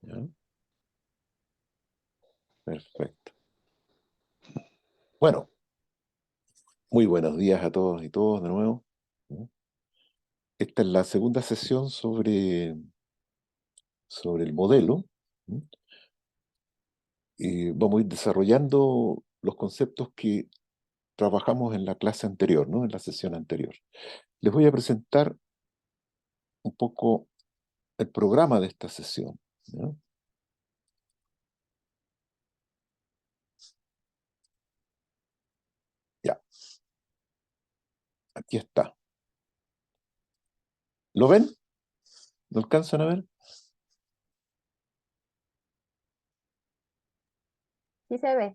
¿Ya? Perfecto. Bueno, muy buenos días a todos y todos de nuevo. ¿Ya? Esta es la segunda sesión sobre el modelo. ¿Ya? Y vamos a ir desarrollando los conceptos que trabajamos en la clase anterior, ¿no? En la sesión anterior. Les voy a presentar un poco el programa de esta sesión. ¿Ya? Ya, aquí está. ¿Lo ven? ¿Lo alcanzan a ver? Sí se ve,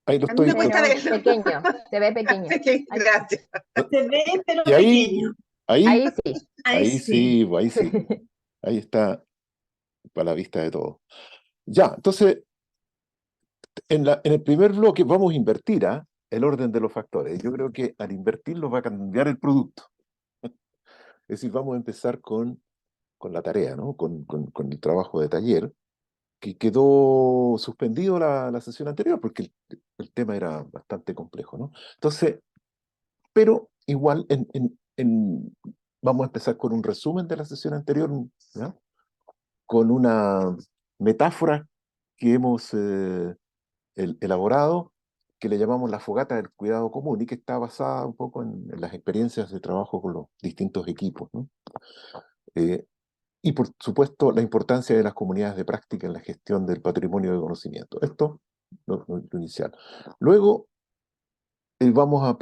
Ahí lo A mí me estoy. cuesta pero verlo. pequeño, se ve pequeño. Gracias. Se ve, pero ¿Y ahí? pequeño. Ahí, Ahí sí. ahí sí, ahí sí. Ahí está para la vista de todos. Ya, entonces, en el primer bloque vamos a invertir el orden de los factores. Yo creo que al invertirlo va a cambiar el producto. Es decir, vamos a empezar con la tarea, ¿no? Con el trabajo de taller, que quedó suspendido la sesión anterior, porque el tema era bastante complejo, ¿no? Entonces, pero igual vamos a empezar con un resumen de la sesión anterior, ¿ya? Con una metáfora que hemos elaborado, que le llamamos la fogata del cuidado común y que está basada un poco en las experiencias de trabajo con los distintos equipos, ¿no? Eh, y por supuesto la importancia de las comunidades de práctica en la gestión del patrimonio de conocimiento. Esto lo inicial. Luego vamos a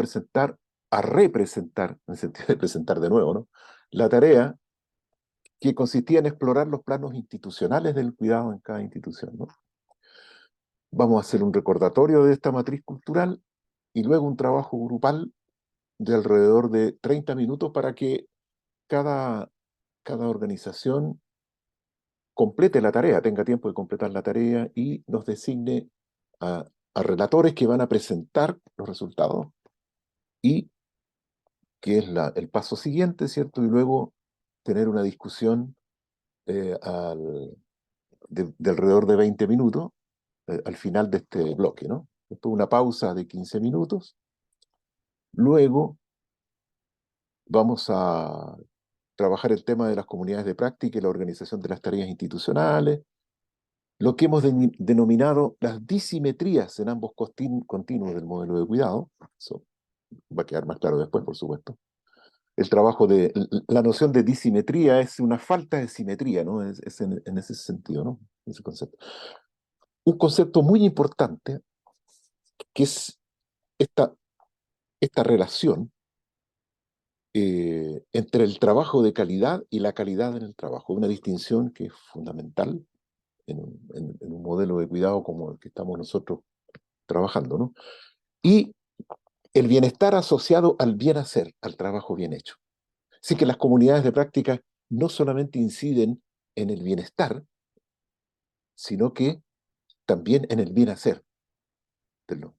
representar, en el sentido de presentar de nuevo, ¿no? La tarea que consistía en explorar los planos institucionales del cuidado en cada institución, ¿no? Vamos a hacer un recordatorio de esta matriz cultural y luego un trabajo grupal de alrededor de 30 minutos para que cada, cada organización complete la tarea, tenga tiempo de completar la tarea y nos designe a relatores que van a presentar los resultados y que es el paso siguiente, ¿cierto? Y luego tener una discusión eh, al- de alrededor de 20 minutos al final de este bloque, ¿no? Después una pausa de 15 minutos. Luego vamos a trabajar el tema de las comunidades de práctica y la organización de las tareas institucionales, lo que hemos denominado las disimetrías en ambos continuos del modelo de cuidado. Eso va a quedar más claro después, por supuesto. El trabajo la noción de disimetría es una falta de simetría, ¿no? Es en ese sentido, ¿no? Ese concepto. Un concepto muy importante que es esta, esta relación entre el trabajo de calidad y la calidad en el trabajo, una distinción que es fundamental en un modelo de cuidado como el que estamos nosotros trabajando, ¿no? Y el bienestar asociado al bien hacer, al trabajo bien hecho. Así que las comunidades de práctica no solamente inciden en el bienestar, sino que también en el bien hacer de los,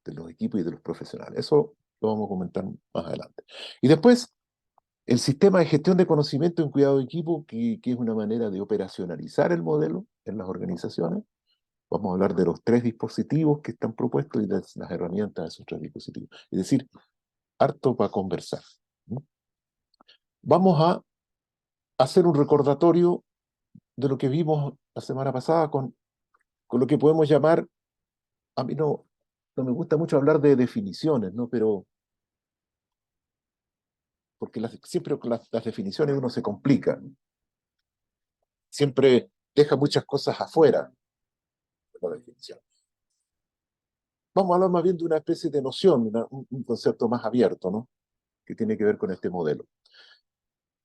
de los equipos y de los profesionales. Eso lo vamos a comentar más adelante. Y después, el sistema de gestión de conocimiento en cuidado de equipo, que es una manera de operacionalizar el modelo en las organizaciones. Vamos a hablar de los 3 dispositivos que están propuestos y de las herramientas de esos 3 dispositivos. Es decir, harto para conversar, ¿no? Vamos a hacer un recordatorio de lo que vimos la semana pasada con lo que podemos llamar, a mí no me gusta mucho hablar de definiciones, ¿no? Pero porque siempre con las definiciones uno se complica, siempre deja muchas cosas afuera de la definición. Vamos a hablar más bien de una especie de noción, un concepto más abierto, ¿no? Que tiene que ver con este modelo.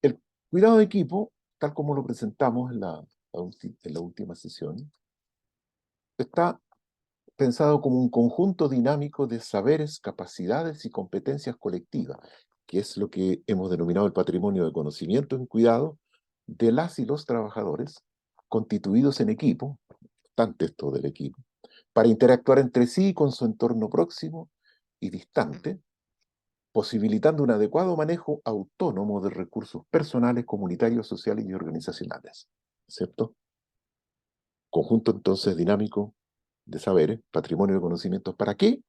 El cuidado de equipo, tal como lo presentamos en la última sesión, está pensado como un conjunto dinámico de saberes, capacidades y competencias colectivas, que es lo que hemos denominado el patrimonio de conocimiento en cuidado de las y los trabajadores constituidos en equipo, tanto esto del equipo, para interactuar entre sí con su entorno próximo y distante, posibilitando un adecuado manejo autónomo de recursos personales, comunitarios, sociales y organizacionales, ¿cierto? conjunto entonces dinámico de saberes, patrimonio de conocimientos. ¿Para qué?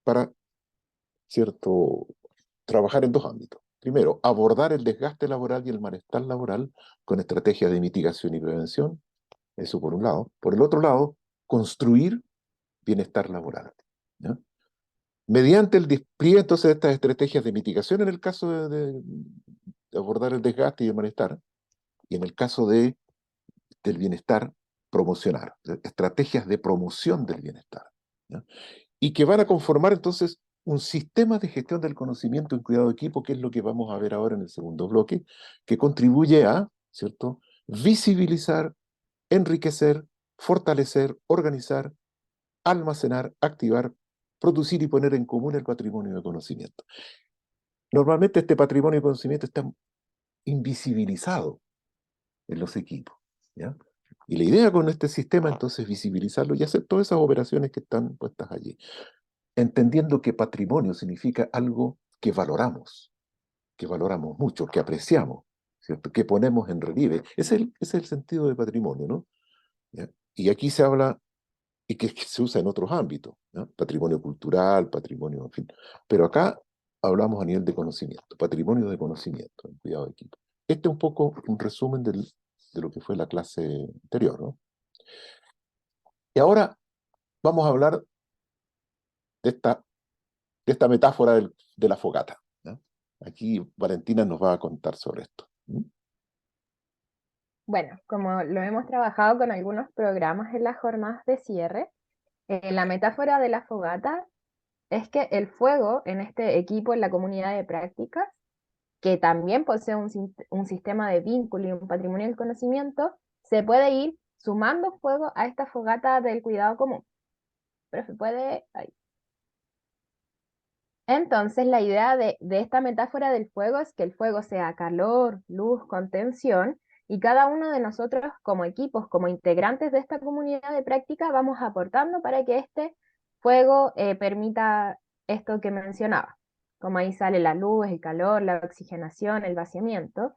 Para, ¿cierto?, trabajar en dos ámbitos. Primero, abordar el desgaste laboral y el malestar laboral con estrategias de mitigación y prevención, eso por un lado. Por el otro lado, construir bienestar laboral, ¿ya? Mediante el despliegue entonces de estas estrategias de mitigación en el caso de abordar el desgaste y el malestar, y en el caso del bienestar, promocionar, estrategias de promoción del bienestar, ¿ya? Y que van a conformar entonces un sistema de gestión del conocimiento en cuidado de equipo, que es lo que vamos a ver ahora en el segundo bloque, que contribuye a, ¿cierto?, visibilizar, enriquecer, fortalecer, organizar, almacenar, activar, producir y poner en común el patrimonio de conocimiento. Normalmente este patrimonio de conocimiento está invisibilizado en los equipos, ¿ya? Y la idea con este sistema entonces es visibilizarlo y hacer todas esas operaciones que están puestas allí, entendiendo que patrimonio significa algo que valoramos mucho, que apreciamos, ¿cierto?, que ponemos en relieve. Ese es el sentido de patrimonio, ¿no? ¿Ya? Y aquí se habla, y que se usa en otros ámbitos, ¿no? Patrimonio cultural, patrimonio, en fin. Pero acá hablamos a nivel de conocimiento, patrimonio de conocimiento, en cuidado de equipo. Este es un poco un resumen de lo que fue la clase anterior, ¿no? Y ahora vamos a hablar de esta metáfora de la fogata, ¿no? Aquí Valentina nos va a contar sobre esto. ¿Mm? Bueno, como lo hemos trabajado con algunos programas en las jornadas de cierre, la metáfora de la fogata es que el fuego en este equipo, en la comunidad de prácticas, que también posee un sistema de vínculo y un patrimonio del conocimiento, se puede ir sumando fuego a esta fogata del cuidado común. Pero se puede... ahí. Entonces, la idea de esta metáfora del fuego es que el fuego sea calor, luz, contención, y cada uno de nosotros como equipos, como integrantes de esta comunidad de práctica, vamos aportando para que este fuego permita esto que mencionaba. Como ahí sale la luz, el calor, la oxigenación, el vaciamiento.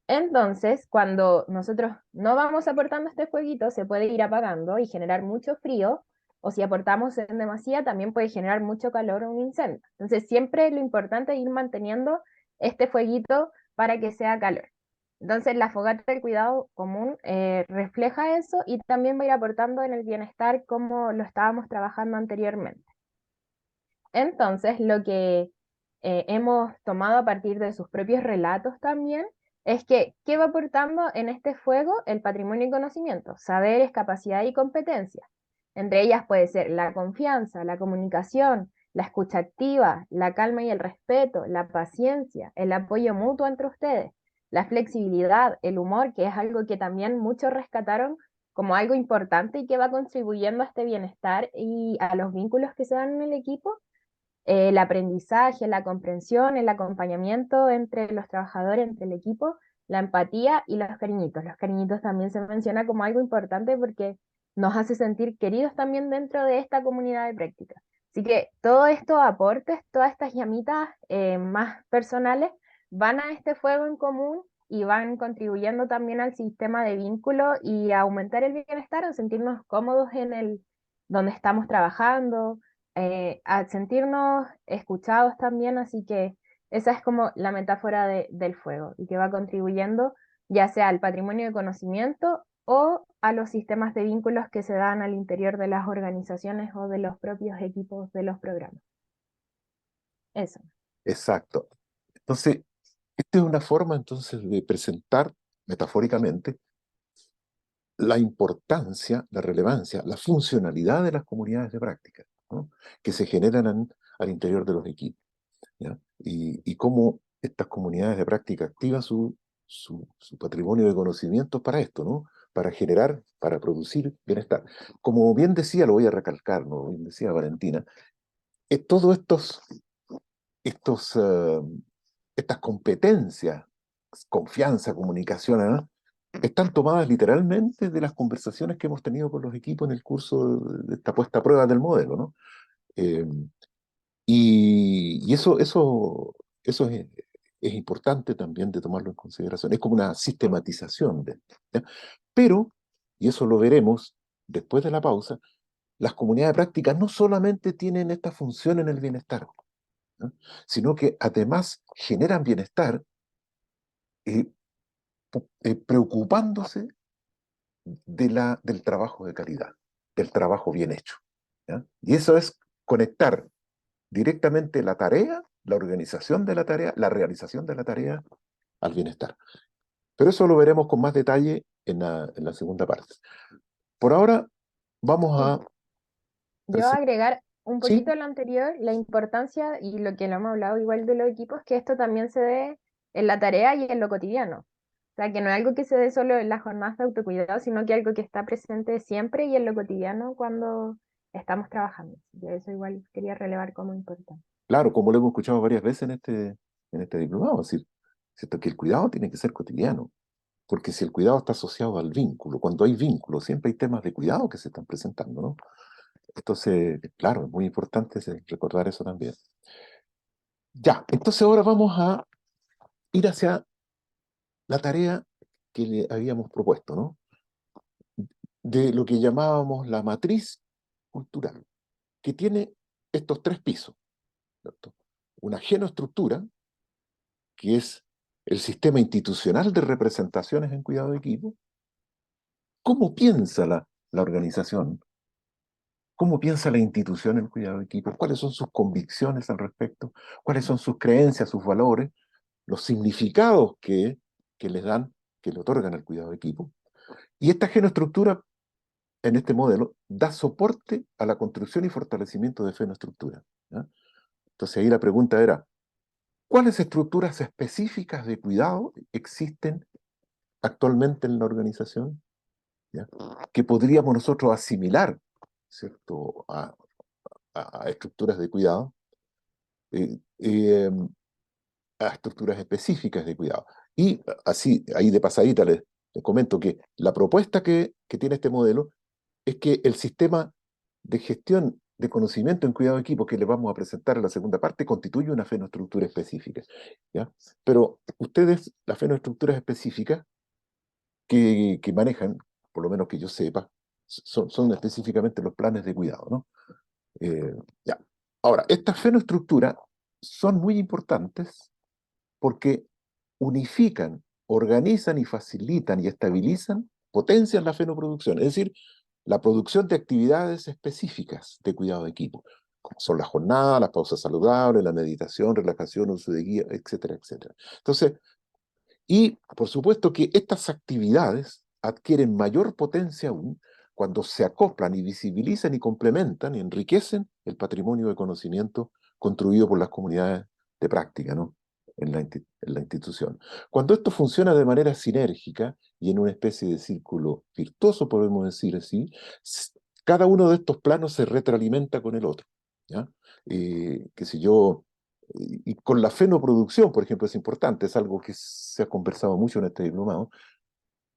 Entonces, cuando nosotros no vamos aportando este fueguito, se puede ir apagando y generar mucho frío, o si aportamos en demasía, también puede generar mucho calor o un incendio. Entonces, siempre lo importante es ir manteniendo este fueguito para que sea calor. Entonces, la fogata del cuidado común refleja eso y también va a ir aportando en el bienestar como lo estábamos trabajando anteriormente. Entonces, lo que hemos tomado a partir de sus propios relatos también es que, ¿qué va aportando en este fuego el patrimonio y conocimiento? Saberes, capacidad y competencia. Entre ellas puede ser la confianza, la comunicación, la escucha activa, la calma y el respeto, la paciencia, el apoyo mutuo entre ustedes, la flexibilidad, el humor, que es algo que también muchos rescataron como algo importante y que va contribuyendo a este bienestar y a los vínculos que se dan en el equipo, el aprendizaje, la comprensión, el acompañamiento entre los trabajadores, entre el equipo, la empatía y los cariñitos. Los cariñitos también se menciona como algo importante porque nos hace sentir queridos también dentro de esta comunidad de práctica. Así que todos estos aportes, todas estas llamitas más personales van a este fuego en común y van contribuyendo también al sistema de vínculo y a aumentar el bienestar, a sentirnos cómodos en el donde estamos trabajando, a sentirnos escuchados también, así que esa es como la metáfora del fuego y que va contribuyendo ya sea al patrimonio de conocimiento o a los sistemas de vínculos que se dan al interior de las organizaciones o de los propios equipos de los programas. Eso. Exacto. Entonces, esta es una forma entonces de presentar metafóricamente la importancia, la relevancia, la funcionalidad de las comunidades de práctica, ¿no?, que se generan al interior de los equipos, ¿ya? Y cómo estas comunidades de práctica activan su patrimonio de conocimientos para esto, ¿no? Para generar, para producir bienestar. Como bien decía, lo voy a recalcar, ¿no?, bien decía Valentina, todos estos, estas competencias, confianza, comunicación, ¿ah?, están tomadas literalmente de las conversaciones que hemos tenido con los equipos en el curso de esta puesta a prueba del modelo, ¿no? Eh, y eso es importante también de tomarlo en consideración. Es como una sistematización ¿ya? Pero y eso lo veremos después de la pausa, las comunidades de práctica no solamente tienen esta función en el bienestar, ¿no? Sino que además generan bienestar eh, preocupándose del trabajo de calidad, del trabajo bien hecho, ¿ya? Y eso es conectar directamente la tarea, la organización de la tarea, la realización de la tarea al bienestar. Pero eso lo veremos con más detalle en la segunda parte. Por ahora vamos Sí, a yo presentar. agregar un Sí, poquito a lo anterior, la importancia y lo que lo hemos hablado igual de los equipos, que esto también se dé en la tarea y en lo cotidiano. O sea, que no es algo que se dé solo en las jornadas de autocuidado, sino que algo que está presente siempre y en lo cotidiano cuando estamos trabajando. Y eso igual quería relevar como importante. claro, como lo hemos escuchado varias veces en este diplomado, es decir, ¿cierto? Que el cuidado tiene que ser cotidiano, porque si el cuidado está asociado al vínculo, cuando hay vínculo, siempre hay temas de cuidado que se están presentando, ¿no? Entonces, claro, es muy importante recordar eso también. Ya, entonces ahora vamos a ir hacia la tarea que le habíamos propuesto, ¿no? De lo que llamábamos la matriz cultural, que tiene estos tres pisos, ¿cierto? Una genoestructura, que es el sistema institucional de representaciones en cuidado de equipo. ¿Cómo piensa la organización? ¿Cómo piensa la institución en cuidado de equipo? ¿Cuáles son sus convicciones al respecto? ¿Cuáles son sus creencias, sus valores? Los significados que les dan, que le otorgan al cuidado de equipo. Y esta genoestructura, en este modelo, da soporte a la construcción y fortalecimiento de fenoestructura, ¿ya? Entonces ahí la pregunta era, ¿cuáles estructuras específicas de cuidado existen actualmente en la organización? ¿Ya? Que podríamos nosotros asimilar, ¿cierto? A estructuras de cuidado, eh, eh, a estructuras específicas de cuidado. Y así, ahí de pasadita les comento que la propuesta que tiene este modelo es que el sistema de gestión de conocimiento en cuidado de equipo que les vamos a presentar en la segunda parte constituye una fenoestructura específica, ¿ya? Pero ustedes, las fenoestructuras específicas que manejan, por lo menos que yo sepa, son específicamente los planes de cuidado, ¿no? Ya. Ahora, estas fenoestructuras son muy importantes porque unifican, organizan y facilitan y estabilizan, potencian la fenoproducción, es decir, la producción de actividades específicas de cuidado de equipo, como son las jornadas, las pausas saludables, la meditación, relajación, uso de guía, etcétera, etcétera. Entonces, y por supuesto que estas actividades adquieren mayor potencia aún cuando se acoplan y visibilizan y complementan y enriquecen el patrimonio de conocimiento construido por las comunidades de práctica, ¿no? En la institución. Cuando esto funciona de manera sinérgica y en una especie de círculo virtuoso, podemos decir así, cada uno de estos planos se retroalimenta con el otro, ¿ya? Qué sé yo, y con la fenoproducción, por ejemplo, es importante, es algo que se ha conversado mucho en este diplomado.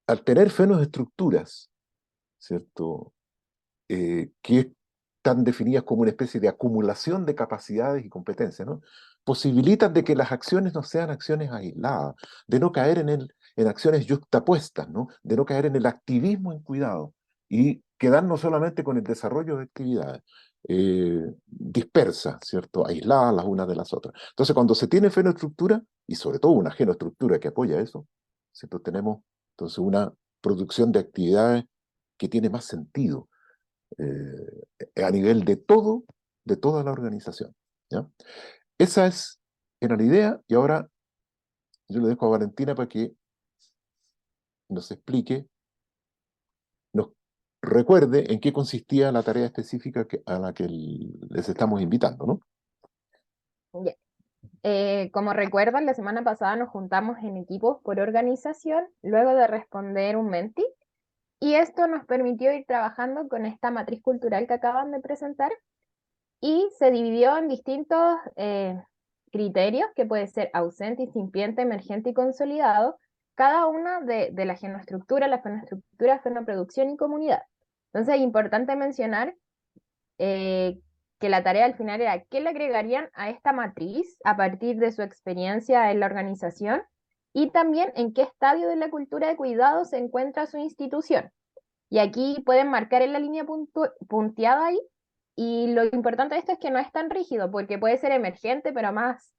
Al tener fenoestructuras, ¿cierto? Que están definidas como una especie de acumulación de capacidades y competencias, ¿no? Posibilitan de que las acciones no sean acciones aisladas, de no caer en acciones yuxtapuestas, ¿no? De no caer en el activismo en cuidado y quedarnos solamente con el desarrollo de actividades dispersas, ¿cierto? Aisladas las unas de las otras. Entonces, cuando se tiene fenoestructura, y sobre todo una genoestructura que apoya eso, ¿cierto? Tenemos entonces una producción de actividades que tiene más sentido a nivel de toda la organización, ¿ya? Esa era la idea y ahora yo le dejo a Valentina para que nos explique, nos recuerde en qué consistía la tarea específica a la que les estamos invitando, ¿no? Ya. Como recuerdan, la semana pasada nos juntamos en equipos por organización luego de responder un Menti y esto nos permitió ir trabajando con esta matriz cultural que acaban de presentar y se dividió en distintos criterios que puede ser ausente, incipiente, emergente y consolidado, cada una de la fenoestructura, fenoproducción y comunidad. Entonces es importante mencionar eh, que la tarea al final era qué le agregarían a esta matriz a partir de su experiencia en la organización y también en qué estadio de la cultura de cuidado se encuentra su institución. Y aquí pueden marcar en la línea punteada ahí. Y lo importante de esto es que no es tan rígido, porque puede ser emergente, pero más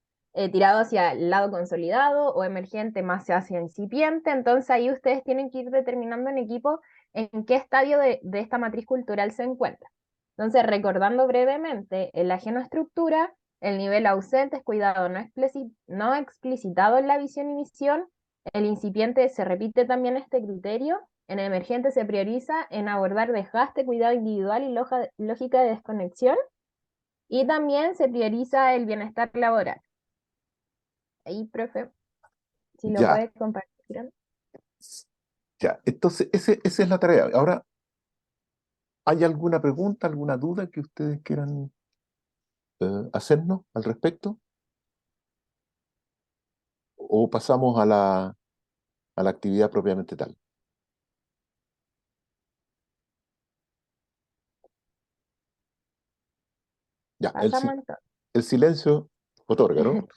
tirado hacia el lado consolidado, o emergente más hacia incipiente. Entonces ahí ustedes tienen que ir determinando en equipo en qué estadio de esta matriz cultural se encuentra. Entonces, recordando brevemente, en la genoestructura, el nivel ausente es cuidado no explicitado en la visión y misión. El incipiente se repite también este criterio. En emergente se prioriza en abordar desgaste, cuidado individual y lógica de desconexión. Y también se prioriza el bienestar laboral. Ahí, profe, si lo Ya, puede compartir. ya. Entonces, esa es la tarea. Ahora, ¿hay alguna pregunta, alguna duda que ustedes quieran hacernos al respecto? ¿O pasamos a la actividad propiamente tal? Ya, Pasamos entonces. el silencio otorga, ¿no?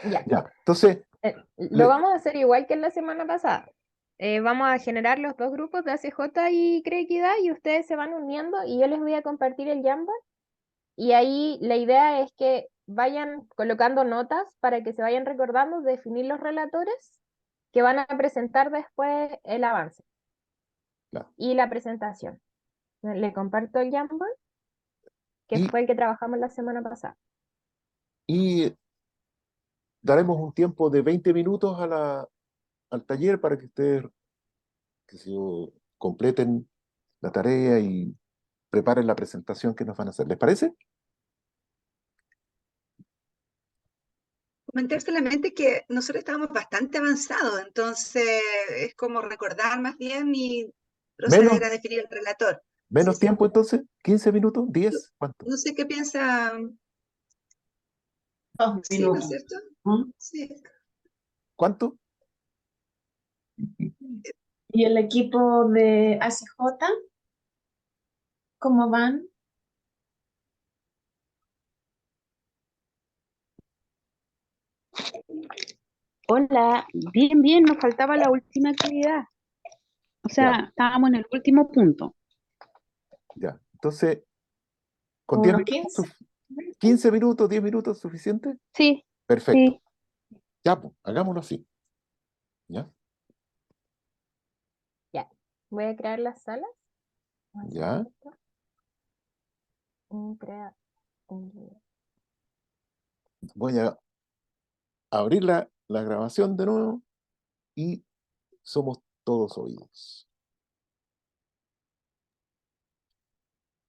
Ya. Ya, entonces, Lo le- vamos a hacer igual que en la semana pasada. Vamos a generar los dos grupos de ACJ y Creequidad y ustedes se van uniendo y yo les voy a compartir el Jamboard. Y ahí la idea es que vayan colocando notas para que se vayan recordando, definir los relatores que van a presentar después el avance claro. y la presentación. Le comparto el Jamboard, que y, fue el que trabajamos la semana pasada. y daremos un tiempo de 20 minutos al taller para que ustedes que sé yo, completen la tarea y preparen la presentación que nos van a hacer. ¿Les parece? Comentar solamente que nosotros estábamos bastante avanzados, entonces es como recordar más bien y Menos, proceder a definir el relator. Sí, menos sí. tiempo entonces, 15 minutos, No, 10, ¿cuánto? no sé qué piensa. 2 Sí, ¿no es minutos. cierto? ¿Mm? Sí. ¿Cuánto? ¿Y el equipo de ACJ, cómo van? Hola, bien, bien, nos faltaba la última actividad. O Ya, sea, estábamos en el último punto. ya. Entonces, con ¿Como 10 unos minutos, 15? 15 minutos, 10 minutos, ¿suficiente? Sí, Perfecto. sí. Ya, pues, hagámoslo así. ¿Ya? Ya, voy a crear las salas. Vamos a ¿Ya? hacer esto. Crea un- Voy a abrir la grabación de nuevo y somos todos oídos.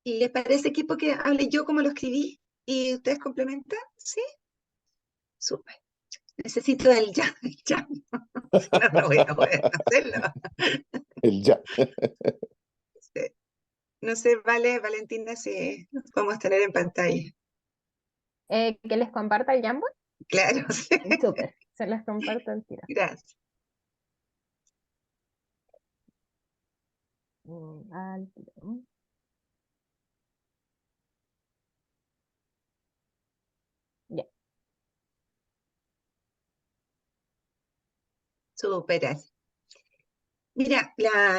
¿Y les parece, equipo, que hable yo como lo escribí y ustedes complementan? Sí, súper. Necesito el ya, el ya. Si no, no voy a poder hacerlo. El ya. Sí. No sé, vale, Valentina, si nos podemos tener en pantalla. que les comparta el Jamboard. Claro, sí. Súper, se las comparto al tiro. Gracias. Al tiro. Ya. Súper. Mira,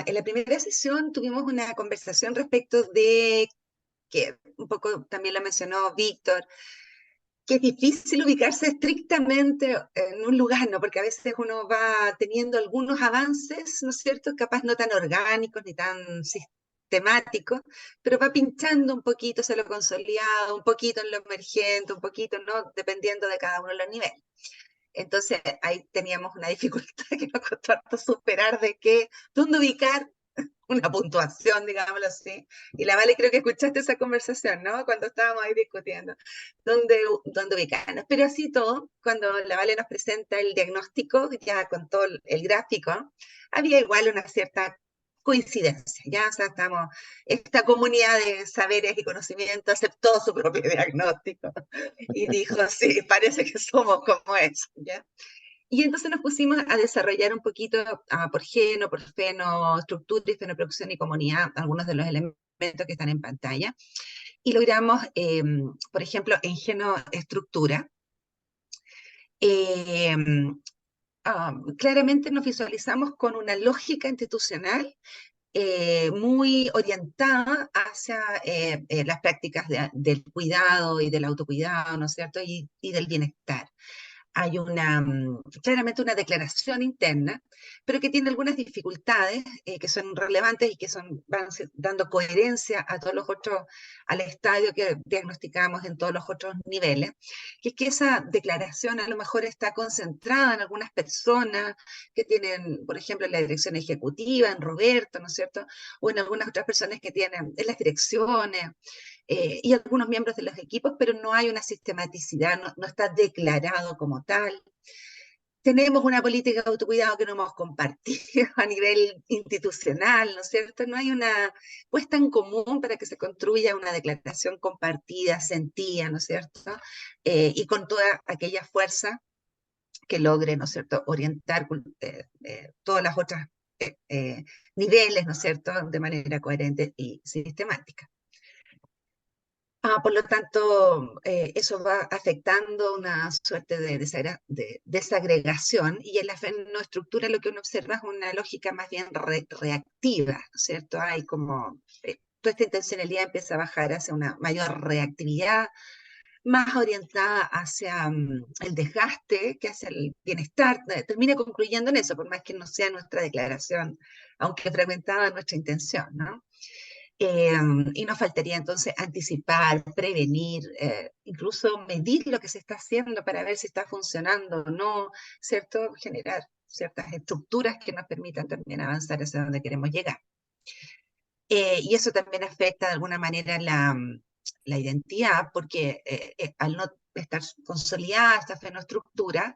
en la primera sesión tuvimos una conversación respecto de, que un poco también lo mencionó Víctor, que es difícil ubicarse estrictamente en un lugar, ¿no? Porque a veces uno va teniendo algunos avances, ¿no es cierto? Capaz no tan orgánicos ni tan sistemáticos, pero va pinchando un poquito hacia lo consolidado, un poquito en lo emergente, un poquito, ¿no? Dependiendo de cada uno de los niveles. Entonces ahí teníamos una dificultad que nos costó harto superar de que, dónde ubicar una puntuación, digámoslo así. Y la Vale, creo que escuchaste esa conversación, ¿no? Cuando estábamos ahí discutiendo dónde ubicarnos. Pero así todo, cuando la Vale nos presenta el diagnóstico, ya con todo el gráfico, había igual una cierta coincidencia, ya, o sea, esta comunidad de saberes y conocimientos aceptó su propio diagnóstico y dijo, sí, parece que somos como eso, ¿ya? Y entonces nos pusimos a desarrollar un poquito por geno, por fenoestructura y fenoproducción y comunidad, algunos de los elementos que están en pantalla. Y logramos, por ejemplo, en genoestructura, claramente nos visualizamos con una lógica institucional muy orientada hacia las prácticas del cuidado y del autocuidado, ¿no es cierto? Y del bienestar. Hay claramente una declaración interna, pero que tiene algunas dificultades que son relevantes y que dando coherencia a todos los otros, al estadio que diagnosticamos en todos los otros niveles, que es que esa declaración a lo mejor está concentrada en algunas personas que tienen, por ejemplo, en la dirección ejecutiva, en Roberto, ¿no es cierto? O en algunas otras personas que tienen en las direcciones, y algunos miembros de los equipos, pero no hay una sistematicidad, no está declarado como tal. Tenemos una política de autocuidado que no hemos compartido a nivel institucional, ¿no es cierto? No hay una puesta en común para que se construya una declaración compartida, sentida, ¿no es cierto? Y con toda aquella fuerza que logre, ¿no es cierto?, orientar todas las otras niveles, ¿no es cierto?, de manera coherente y sistemática. Por lo tanto, eso va afectando una suerte de desagregación, y en la fenoestructura lo que uno observa es una lógica más bien reactiva, ¿cierto? Hay como, toda esta intencionalidad empieza a bajar hacia una mayor reactividad, más orientada hacia el desgaste que hacia el bienestar. Termina concluyendo en eso, por más que no sea nuestra declaración, aunque fragmentada nuestra intención, ¿no? Y nos faltaría entonces anticipar, prevenir, incluso medir lo que se está haciendo para ver si está funcionando o no, ¿cierto? Generar ciertas estructuras que nos permitan también avanzar hacia donde queremos llegar. Y eso también afecta de alguna manera la identidad, porque al no estar consolidada esta fenoestructura,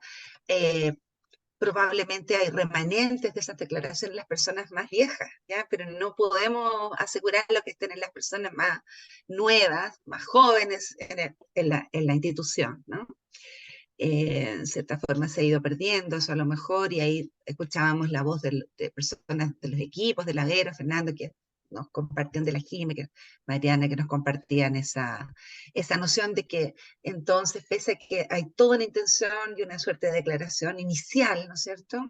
probablemente hay remanentes de esas declaraciones en las personas más viejas, ¿ya? Pero no podemos asegurar lo que estén en las personas más nuevas, más jóvenes en la institución, ¿no? En cierta forma se ha ido perdiendo eso a lo mejor, y ahí escuchábamos la voz de personas de los equipos, de la Vera, Fernando, que nos compartían, de la Jime, Mariana, que nos compartían esa noción de que entonces, pese a que hay toda una intención y una suerte de declaración inicial, ¿no es cierto?,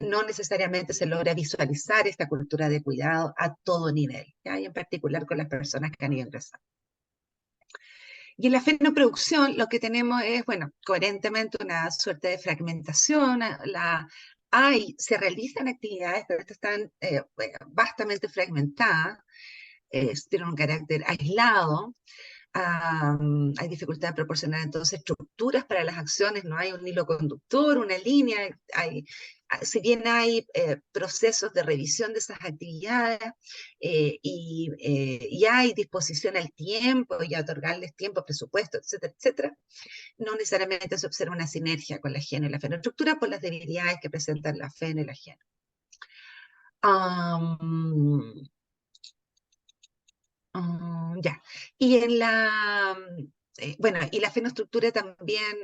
no necesariamente se logra visualizar esta cultura de cuidado a todo nivel, ¿ya? Y en particular con las personas que han ido ingresando. Y en la fenoproducción lo que tenemos es, bueno, coherentemente una suerte de fragmentación. Se realizan actividades, pero estas están vastamente fragmentadas, tienen un carácter aislado. Hay dificultad de proporcionar entonces estructuras para las acciones, no hay un hilo conductor, una línea, si bien hay procesos de revisión de esas actividades, y hay disposición al tiempo y a otorgarles tiempo, presupuesto, etcétera, etcétera, no necesariamente se observa una sinergia con la GENO y la fenoestructura por las debilidades que presentan la FENO y la GENO. Ya. Y en bueno, y la fenoestructura también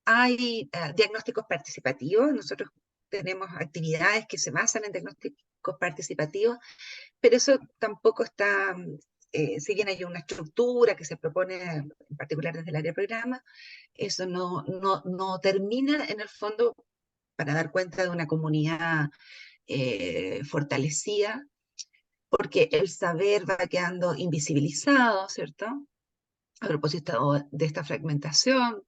hay diagnósticos participativos. Nosotros tenemos actividades que se basan en diagnósticos participativos, pero eso tampoco está, si bien hay una estructura que se propone en particular desde el área de programa, eso no termina en el fondo para dar cuenta de una comunidad fortalecida, porque el saber va quedando invisibilizado, ¿cierto? A propósito de esta fragmentación,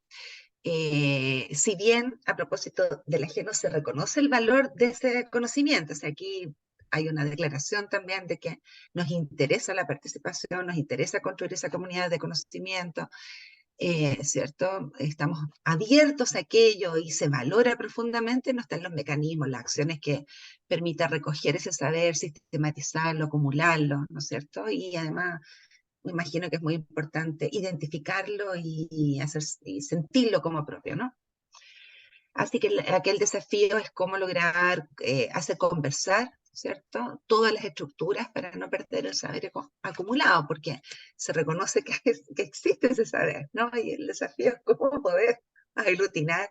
si bien a propósito del ajeno se reconoce el valor de ese conocimiento, o sea, aquí hay una declaración también de que nos interesa la participación, nos interesa construir esa comunidad de conocimiento, ¿cierto? Estamos abiertos a aquello y se valora profundamente, no están los mecanismos, las acciones que permitan recoger ese saber, sistematizarlo, acumularlo, ¿no es cierto? Y además, me imagino que es muy importante identificarlo y sentirlo como propio, ¿no? Así que aquel desafío es cómo lograr hacer conversar, ¿cierto?, todas las estructuras para no perder el saber acumulado, porque se reconoce que existe ese saber, ¿no? Y el desafío es cómo poder aglutinar.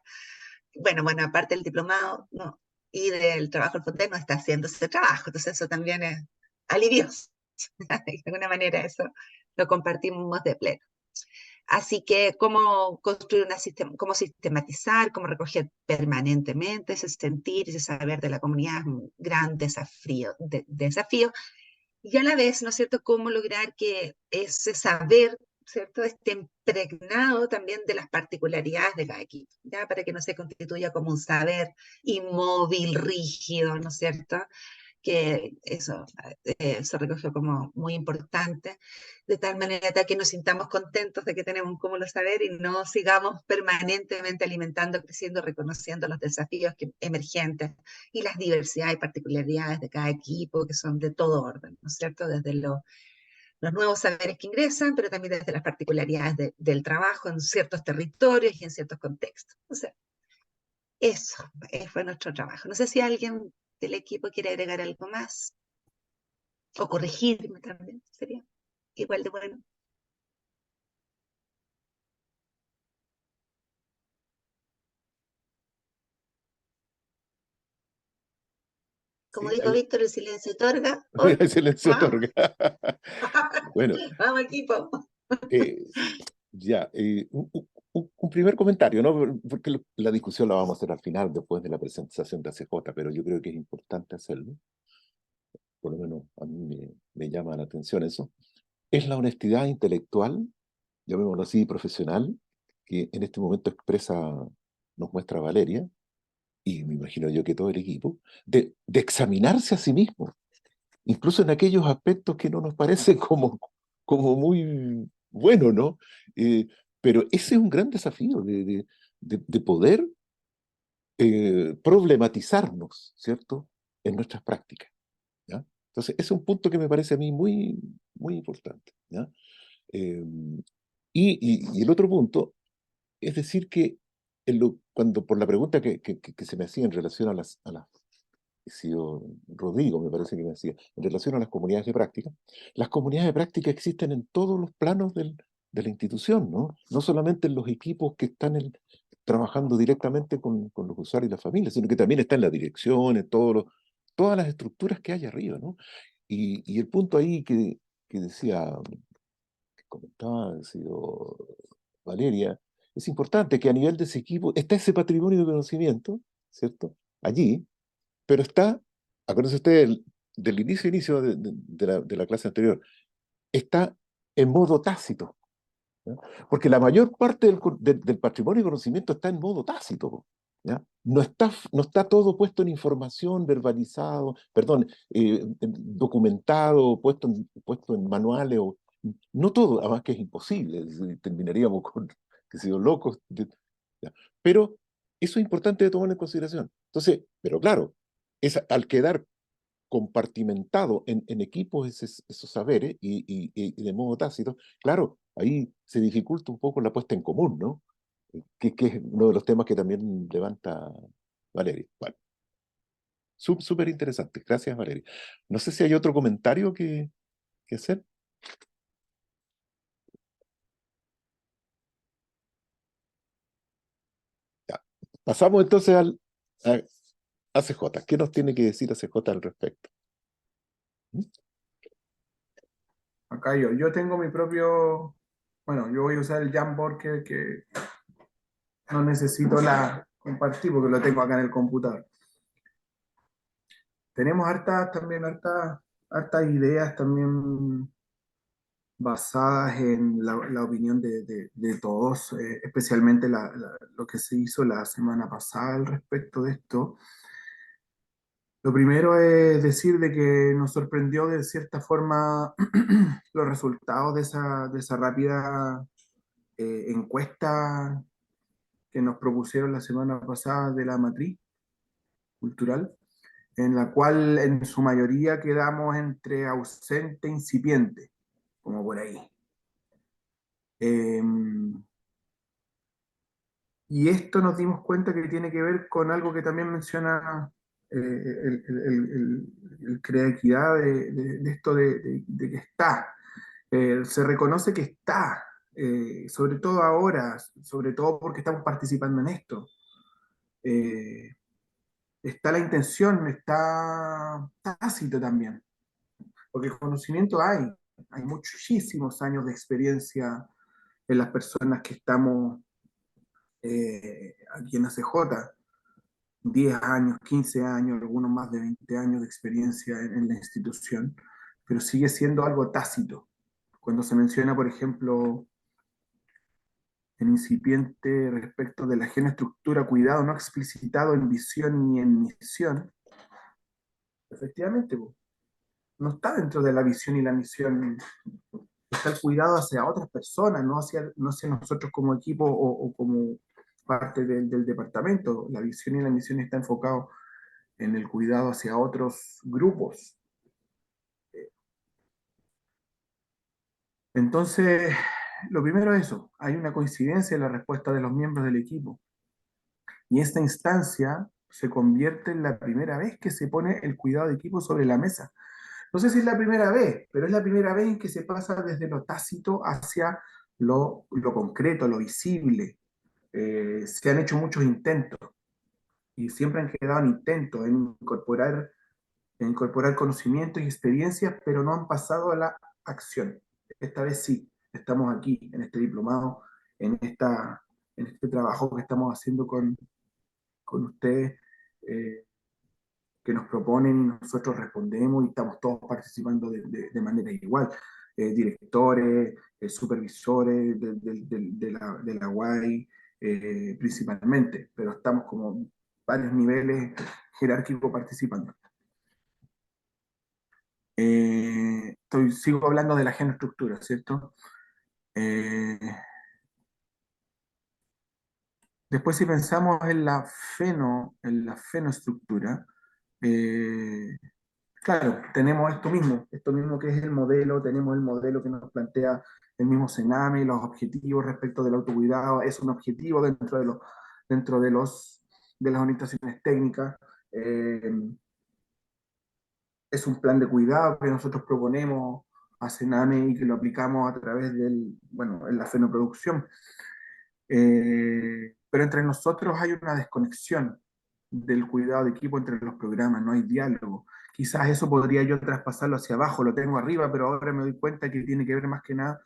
Bueno, aparte del diplomado, ¿no?, y del trabajo del Fontaine, no está haciendo ese trabajo, entonces eso también es alivioso. De alguna manera eso lo compartimos de pleno. Así que cómo construir cómo sistematizar, cómo recoger permanentemente ese sentir, ese saber de la comunidad es un gran desafío. Y a la vez, ¿no es cierto?, cómo lograr que ese saber, ¿cierto?, esté impregnado también de las particularidades de cada equipo, ¿ya? Para que no se constituya como un saber inmóvil, rígido, ¿no es cierto?, que eso se recogió como muy importante, de tal manera que nos sintamos contentos de que tenemos un cúmulo de saber y no sigamos permanentemente alimentando, creciendo, reconociendo los desafíos emergentes y las diversidades y particularidades de cada equipo, que son de todo orden, ¿no es cierto? Desde los nuevos saberes que ingresan, pero también desde las particularidades del trabajo en ciertos territorios y en ciertos contextos. O sea, eso fue nuestro trabajo. No sé si alguien del equipo quiere agregar algo más o corregirme también, sería igual de bueno. Como Sí, dijo Víctor, el silencio otorga. el silencio Vamos, otorga. Bueno, vamos equipo. eh, ya, un primer comentario, ¿no? Porque la discusión la vamos a hacer al final, después de la presentación de ACJ, pero yo creo que es importante hacerlo, por lo menos a mí me llama la atención eso. Es la honestidad intelectual, llamémoslo así, profesional, que en este momento nos muestra Valeria, y me imagino yo que todo el equipo, de examinarse a sí mismo, incluso en aquellos aspectos que no nos parecen como muy buenos, ¿no? Pero ese es un gran desafío de poder problematizarnos, ¿cierto? En nuestras prácticas, ¿ya? Entonces, ese es un punto que me parece a mí muy, muy importante, ¿ya? Eh, y el otro punto es decir que cuando por la pregunta que se me hacía en relación a las ha sido Rodrigo, me parece que me decía, en relación a las comunidades de práctica, las comunidades de práctica existen en todos los planos de la institución, ¿no? No solamente en los equipos que están trabajando directamente con los usuarios y las familias, sino que también está en la dirección, en todas las estructuras que hay arriba, ¿no? Y el punto ahí que decía, que comentaba, ha sido Valeria, es importante que a nivel de ese equipo está ese patrimonio de conocimiento, ¿cierto? Allí, pero acuérdense ustedes del inicio de la clase anterior, está en modo tácito, ¿ya? Porque la mayor parte del patrimonio y conocimiento está en modo tácito, ¿ya? No está todo puesto en información, verbalizado, perdón, documentado, puesto en manuales, no todo, además que es imposible, terminaríamos con, que sé yo, locos, ¿ya? Pero eso es importante de tomar en consideración. Entonces, pero claro, al quedar compartimentado en equipos esos saberes y de modo tácito, claro, ahí se dificulta un poco la puesta en común, ¿no? Que es uno de los temas que también levanta Valeria. Bueno, súper interesante. Gracias, Valeria. No sé si hay otro comentario que hacer. Ya. Pasamos entonces a ACJ. ¿Qué nos tiene que decir ACJ al respecto? ¿Mm? Acá yo tengo mi propio, bueno, yo voy a usar el Jamboard que no necesito compartir porque lo tengo acá en el computador. Tenemos hartas ideas también basadas en la opinión de todos, especialmente lo que se hizo la semana pasada al respecto de esto. Lo primero es decir de que nos sorprendió de cierta forma los resultados de esa rápida encuesta que nos propusieron la semana pasada de la matriz cultural, en la cual en su mayoría quedamos entre ausente e incipiente, como por ahí. Y esto nos dimos cuenta que tiene que ver con algo que también menciona el Crea Equidad de esto de que está. Se reconoce que está, sobre todo ahora, sobre todo porque estamos participando en esto. Está la intención, está tácito también, porque el conocimiento hay muchísimos años de experiencia en las personas que estamos aquí en ACJ, 10 años, 15 años, algunos más de 20 años de experiencia en la institución, pero sigue siendo algo tácito. Cuando se menciona, por ejemplo, en incipiente respecto de la genoestructura, cuidado no explicitado en visión ni en misión, efectivamente, no está dentro de la visión y la misión, está el cuidado hacia otras personas, no hacia nosotros como equipo o como parte del departamento. La visión y la misión está enfocado en el cuidado hacia otros grupos. Entonces, lo primero es eso, hay una coincidencia en la respuesta de los miembros del equipo. Y esta instancia se convierte en la primera vez que se pone el cuidado de equipo sobre la mesa. No sé si es la primera vez, pero es la primera vez en que se pasa desde lo tácito hacia lo concreto, lo visible. Se han hecho muchos intentos y siempre han quedado en intentos en incorporar conocimientos y experiencias, pero no han pasado a la acción. Esta vez sí, estamos aquí en este diplomado, en, en este trabajo que estamos haciendo con ustedes, que nos proponen y nosotros respondemos y estamos todos participando de manera igual. Directores, supervisores de la UAI, principalmente, pero estamos como varios niveles jerárquicos participando. Sigo hablando de la genoestructura, ¿cierto? Después si pensamos en en la fenoestructura, claro, tenemos esto mismo que es el modelo, tenemos el modelo que nos plantea el mismo Sename, los objetivos respecto del autocuidado, es un objetivo dentro de las orientaciones técnicas, es un plan de cuidado que nosotros proponemos a Sename y que lo aplicamos a través en la fenoproducción. Pero entre nosotros hay una desconexión del cuidado de equipo entre los programas, no hay diálogo. Quizás eso podría yo traspasarlo hacia abajo, lo tengo arriba, pero ahora me doy cuenta que tiene que ver más que nada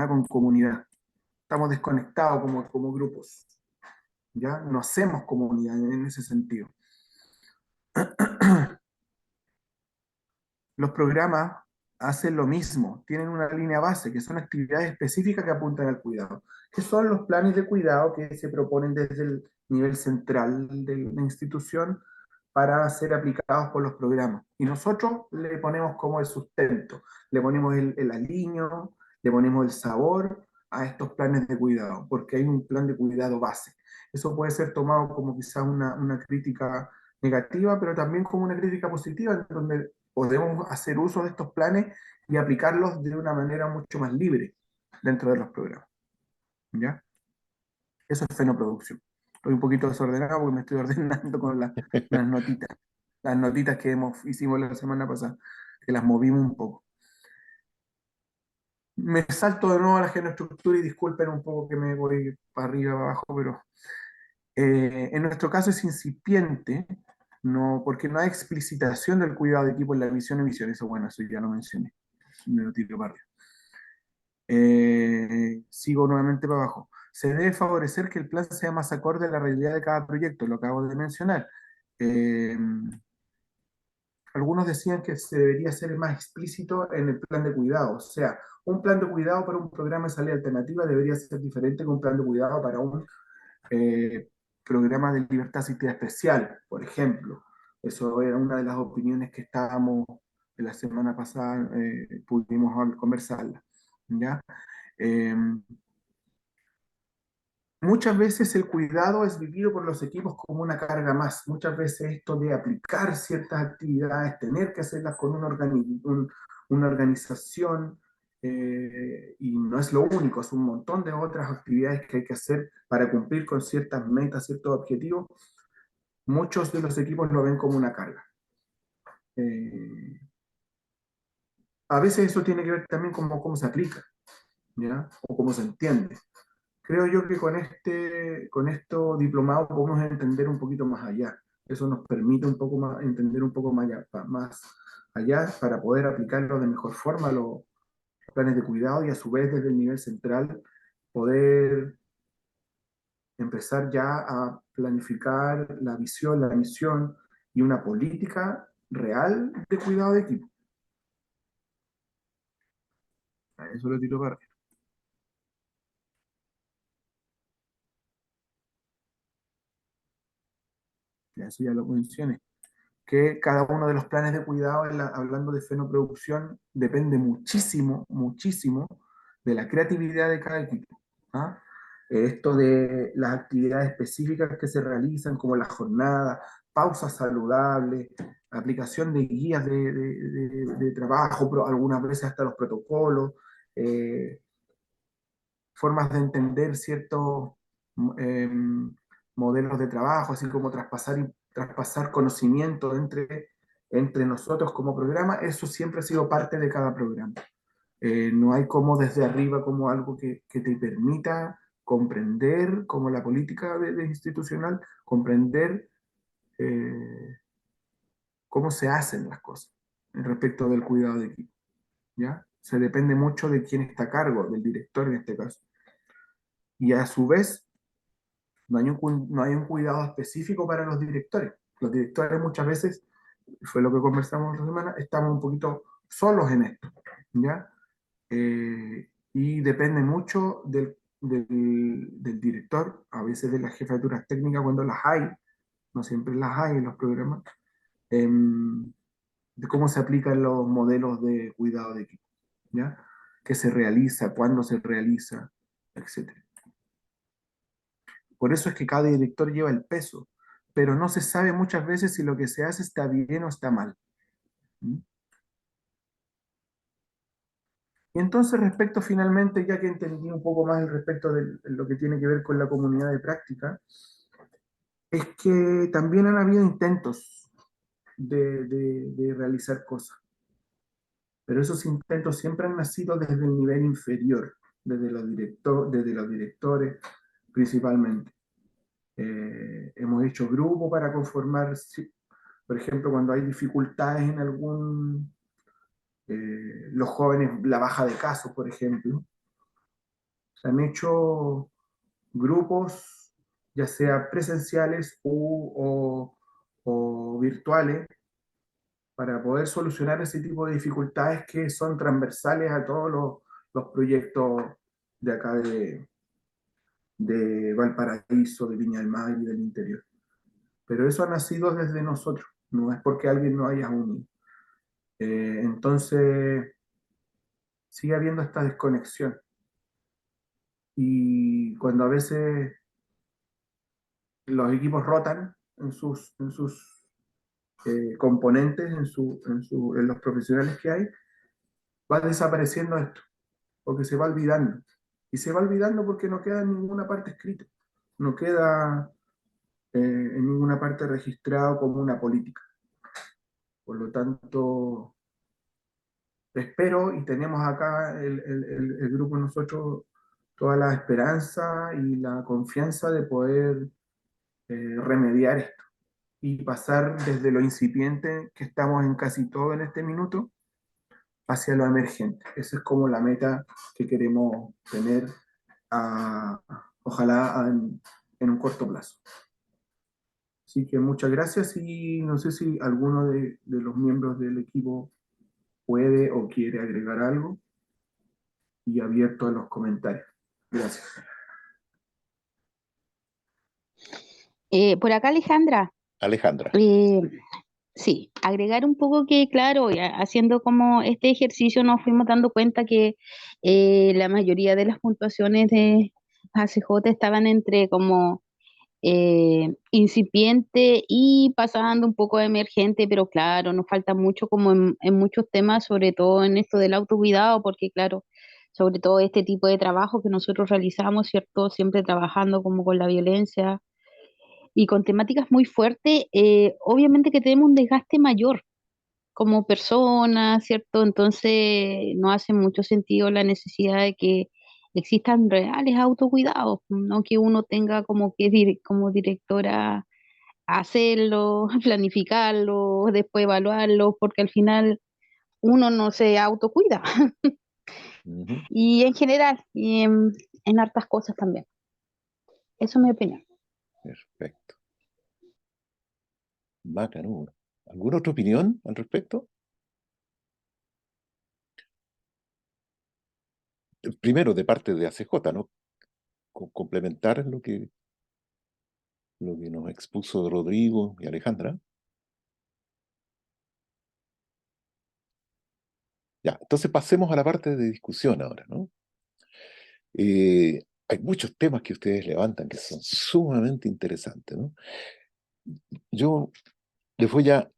con comunidad. Estamos desconectados como grupos, ¿ya? No hacemos comunidad en ese sentido. Los programas hacen lo mismo, tienen una línea base, que son actividades específicas que apuntan al cuidado, que son los planes de cuidado que se proponen desde el nivel central de la institución para ser aplicados por los programas. Y nosotros le ponemos como el sustento, le ponemos el aliño, le ponemos el sabor a estos planes de cuidado, porque hay un plan de cuidado base. Eso puede ser tomado como quizás una crítica negativa, pero también como una crítica positiva, en donde podemos hacer uso de estos planes y aplicarlos de una manera mucho más libre dentro de los programas. ¿Ya? Eso es fenoproducción. Estoy un poquito desordenado porque me estoy ordenando con las notitas. Las notitas que hicimos la semana pasada, que las movimos un poco. Me salto de nuevo a la genoestructura y disculpen un poco que me voy para arriba, para abajo, pero en nuestro caso es incipiente, porque no hay explicitación del cuidado de equipo en la misión y misión. Eso, bueno, eso ya lo mencioné. Me lo tiro para arriba. Sigo nuevamente para abajo. Se debe favorecer que el plan sea más acorde a la realidad de cada proyecto, lo acabo de mencionar. Algunos decían que se debería ser más explícito en el plan de cuidado, o sea, un plan de cuidado para un programa de salida alternativa debería ser diferente que un plan de cuidado para un programa de libertad asistida especial, por ejemplo. Eso era una de las opiniones que estábamos la semana pasada, pudimos conversarla. ¿Ya? Muchas veces el cuidado es vivido por los equipos como una carga más. Muchas veces esto de aplicar ciertas actividades, tener que hacerlas con una organización, y no es lo único, es un montón de otras actividades que hay que hacer para cumplir con ciertas metas, ciertos objetivos. Muchos de los equipos lo ven como una carga. A veces eso tiene que ver también con cómo se aplica, ¿ya? O cómo se entiende. Creo yo que con esto diplomado podemos entender un poquito más allá. Eso nos permite un poco más, entender un poco más allá para poder aplicarlo de mejor forma a los planes de cuidado y a su vez desde el nivel central poder empezar ya a planificar la visión, la misión y una política real de cuidado de equipo. A eso lo tiro para arriba. Ya, eso ya lo mencioné. Que cada uno de los planes de cuidado, hablando de fenoproducción, depende muchísimo, muchísimo de la creatividad de cada equipo. ¿Ah? Esto de las actividades específicas que se realizan, como la jornada, pausas saludables, aplicación de guías de trabajo, pero algunas veces hasta los protocolos, eh, formas de entender ciertos eh, modelos de trabajo, así como traspasar conocimiento entre nosotros como programa, eso siempre ha sido parte de cada programa. No hay como desde arriba, como algo que te permita comprender, como la política de institucional, comprender cómo se hacen las cosas respecto del cuidado de equipo. ¿Ya? Se depende mucho de quién está a cargo, del director en este caso. Y a su vez, no hay un cuidado específico para los directores. Los directores muchas veces, fue lo que conversamos la semana, estamos un poquito solos en esto, ¿ya? Y depende mucho del director, a veces de las jefaturas técnicas cuando las hay, no siempre las hay en los programas, de cómo se aplican los modelos de cuidado de equipo, ¿ya? ¿Qué se realiza, cuándo se realiza, etcétera? Por eso es que cada director lleva el peso, pero no se sabe muchas veces si lo que se hace está bien o está mal. ¿Mm? Y entonces respecto finalmente, ya que entendí un poco más el respecto de lo que tiene que ver con la comunidad de práctica, es que también han habido intentos de realizar cosas, pero esos intentos siempre han nacido desde el nivel inferior, desde los directores principalmente. Hemos hecho grupos para conformar, por ejemplo, cuando hay dificultades en los jóvenes, la baja de casos, por ejemplo, se han hecho grupos, ya sea presenciales o virtuales, para poder solucionar ese tipo de dificultades que son transversales a todos los proyectos de acá de Valparaíso, de Viña del Mar y del interior. Pero eso ha nacido desde nosotros, no es porque alguien no haya unido. Entonces, sigue habiendo esta desconexión. Y cuando a veces los equipos rotan en sus componentes, en los profesionales que hay, va desapareciendo esto, porque se va olvidando. Y se va olvidando porque no queda en ninguna parte escrito, no queda en ninguna parte registrado como una política. Por lo tanto, espero y tenemos acá el grupo nosotros toda la esperanza y la confianza de poder remediar esto y pasar desde lo incipiente que estamos en casi todo en este minuto hacia lo emergente. Esa es como la meta que queremos tener, ojalá en un corto plazo. Así que muchas gracias y no sé si alguno de los miembros del equipo puede o quiere agregar algo y abierto a los comentarios. Gracias. Por acá, Alejandra, Alejandra. eh, sí, agregar un poco que, claro, haciendo como este ejercicio nos fuimos dando cuenta que la mayoría de las puntuaciones de ACJ estaban entre como incipiente y pasando un poco a emergente, pero claro, nos falta mucho como en muchos temas, sobre todo en esto del autocuidado, porque claro, sobre todo este tipo de trabajo que nosotros realizamos, ¿cierto? Siempre trabajando como con la violencia y con temáticas muy fuertes, obviamente que tenemos un desgaste mayor como personas, ¿cierto? Entonces no hace mucho sentido la necesidad de que existan reales autocuidados, no que uno tenga como que como directora hacerlo, planificarlo, después evaluarlo, porque al final uno no se autocuida. Ujú. Y en general, y en hartas cosas también. Eso es mi opinión. Perfecto. Bacano. ¿Alguna otra opinión al respecto? Primero, de parte de ACJ, ¿no? Complementar lo que nos expuso Rodrigo y Alejandra. Ya, entonces pasemos a la parte de discusión ahora, ¿no? Hay muchos temas que ustedes levantan que son sumamente interesantes, ¿no? Yo les voy a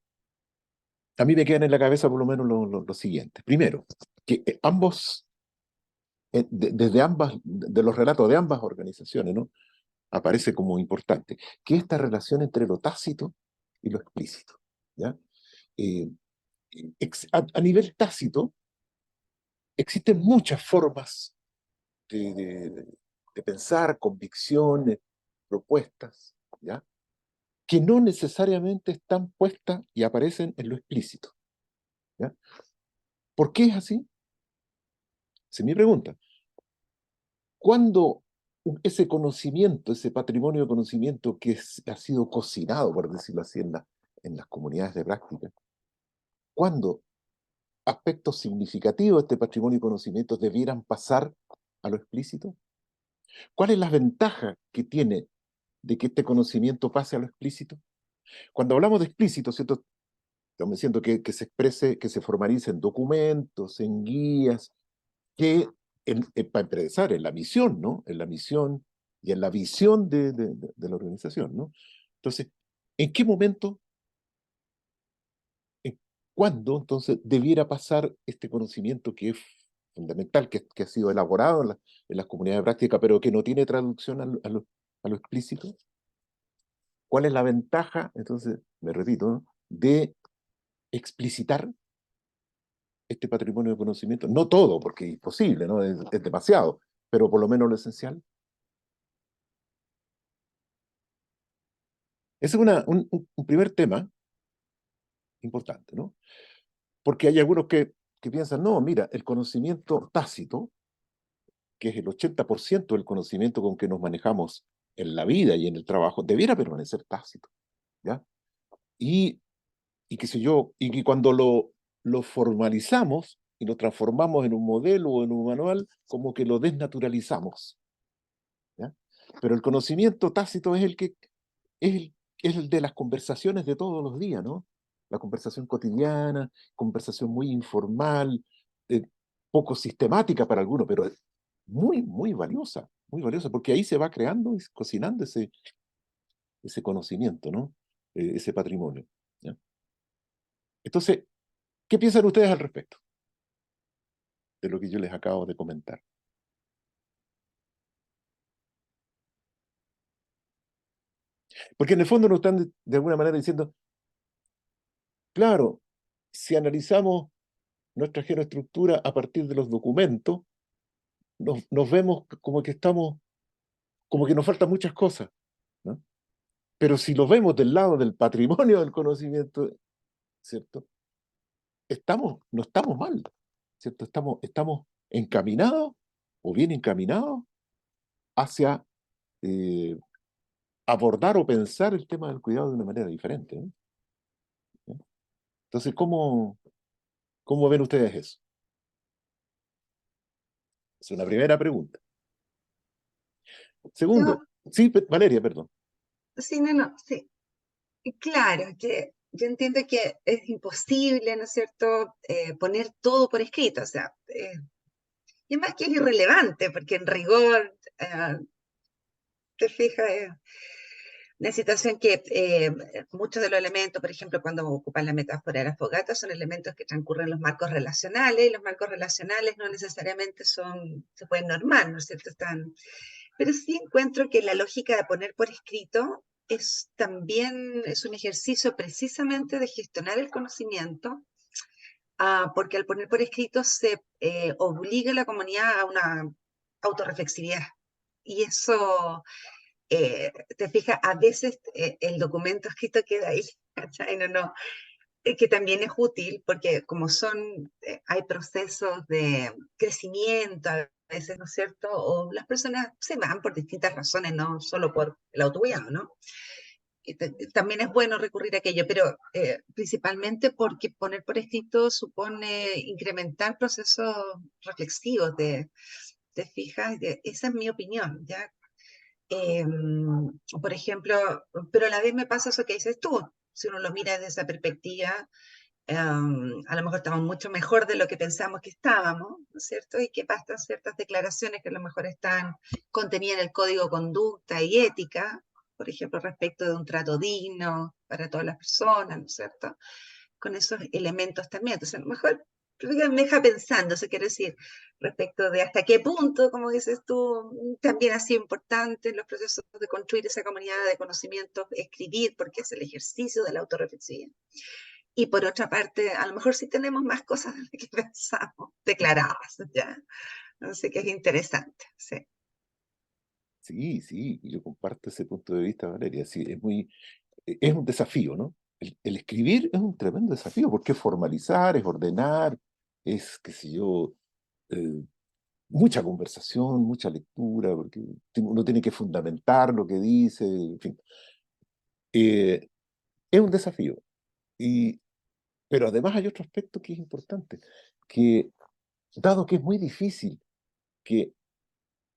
mí me quedan en la cabeza por lo menos lo siguiente. Primero, que ambos, desde ambas, de los relatos de ambas organizaciones, ¿no? Aparece como importante, que esta relación entre lo tácito y lo explícito, ¿ya? Eh, a nivel tácito, existen muchas formas de, de- de pensar, convicciones, propuestas, ¿ya? Que no necesariamente están puestas y aparecen en lo explícito, ¿ya? ¿Por qué es así? Esa es mi pregunta. Cuando ese conocimiento, ese patrimonio de conocimiento que ha sido cocinado, por decirlo así, en las comunidades de práctica, cuando aspectos significativos de este patrimonio y conocimientos debieran pasar a lo explícito? ¿Cuál es la ventaja que tiene de que este conocimiento pase a lo explícito? Cuando hablamos de explícito, ¿cierto? Estamos diciendo que se exprese, que se formalice en documentos, en guías, que para empezar, en la misión, ¿no? En la misión y en la visión de la organización, ¿no? Entonces, ¿en qué momento, en cuándo, entonces, debiera pasar este conocimiento que es fundamental, que ha sido elaborado en las comunidades de práctica, pero que no tiene traducción a lo explícito? ¿Cuál es la ventaja, entonces, me repito, ¿no? De explicitar este patrimonio de conocimiento? No todo, porque es imposible, ¿no? Es demasiado, pero por lo menos lo esencial. Ese es un primer tema importante, ¿no? Porque hay algunos que piensan, no, mira, el conocimiento tácito, que es el 80% del conocimiento con que nos manejamos en la vida y en el trabajo, debiera permanecer tácito, ¿ya? Y, y qué sé yo, y que cuando lo formalizamos y lo transformamos en un modelo o en un manual, como que lo desnaturalizamos, ¿ya? Pero el conocimiento tácito es el, es el de las conversaciones de todos los días, ¿no? La conversación cotidiana, conversación muy informal, eh, poco sistemática para algunos, pero muy valiosa, porque ahí se va creando y cocinando ese conocimiento, ¿no? Ese patrimonio, ¿ya? Entonces, ¿qué piensan ustedes al respecto de lo que yo les acabo de comentar? Porque en el fondo nos están de alguna manera diciendo, claro, si analizamos nuestra geoestructura a partir de los documentos, nos vemos como que estamos, como que nos faltan muchas cosas, ¿no? Pero si lo vemos del lado del patrimonio del conocimiento, ¿cierto? No estamos mal, ¿cierto? Estamos encaminados o bien encaminados hacia eh, abordar o pensar el tema del cuidado de una manera diferente, ¿no? Entonces, ¿cómo ven ustedes eso? Es una primera pregunta. Yo, Segundo, sí, Valeria, perdón. sí, no, no, sí. Claro, que yo entiendo que es imposible, ¿no es cierto?, poner todo por escrito, o sea, y más que es irrelevante, porque en rigor, te fijas, una situación que muchos de los elementos, por ejemplo, cuando ocupan la metáfora de la fogata, son elementos que transcurren en los marcos relacionales, y los marcos relacionales no necesariamente se pueden normar, ¿no es cierto? Pero sí encuentro que la lógica de poner por escrito también es un ejercicio precisamente de gestionar el conocimiento, porque al poner por escrito se obliga a la comunidad a una autorreflexividad. Y eso, te fijas, a veces el documento escrito queda ahí, ¿cachai? No, que también es útil porque como son, hay procesos de crecimiento a veces, ¿no es cierto? O las personas se van por distintas razones, no solo por el autocuidado, ¿no? También es bueno recurrir a aquello, pero principalmente porque poner por escrito supone incrementar procesos reflexivos, ¿te fijas? Esa es mi opinión, ¿ya? Eh, por ejemplo, pero a la vez me pasa eso que dices tú, si uno lo mira desde esa perspectiva, a lo mejor estamos mucho mejor de lo que pensamos que estábamos, ¿no es cierto? Y que bastan ciertas declaraciones que a lo mejor están contenidas en el código de conducta y ética, por ejemplo, respecto de un trato digno para todas las personas, ¿no es cierto? Con esos elementos también. Entonces, a lo mejor me deja pensando, eso quiere decir, respecto de hasta qué punto, como dices tú, también ha sido importante en los procesos de construir esa comunidad de conocimiento, escribir, porque es el ejercicio de la autorreflexión. Y por otra parte, a lo mejor sí tenemos más cosas de las que pensamos, declaradas, ¿ya? Así que es interesante, sí. Sí, sí, yo comparto ese punto de vista, Valeria. Sí, es un desafío, ¿no? El escribir es un tremendo desafío, porque es formalizar, es ordenar, es, qué sé yo, eh, mucha conversación, mucha lectura, porque uno tiene que fundamentar lo que dice, en fin. Eh, es un desafío. Y, pero además hay otro aspecto que es importante, que dado que es muy difícil que,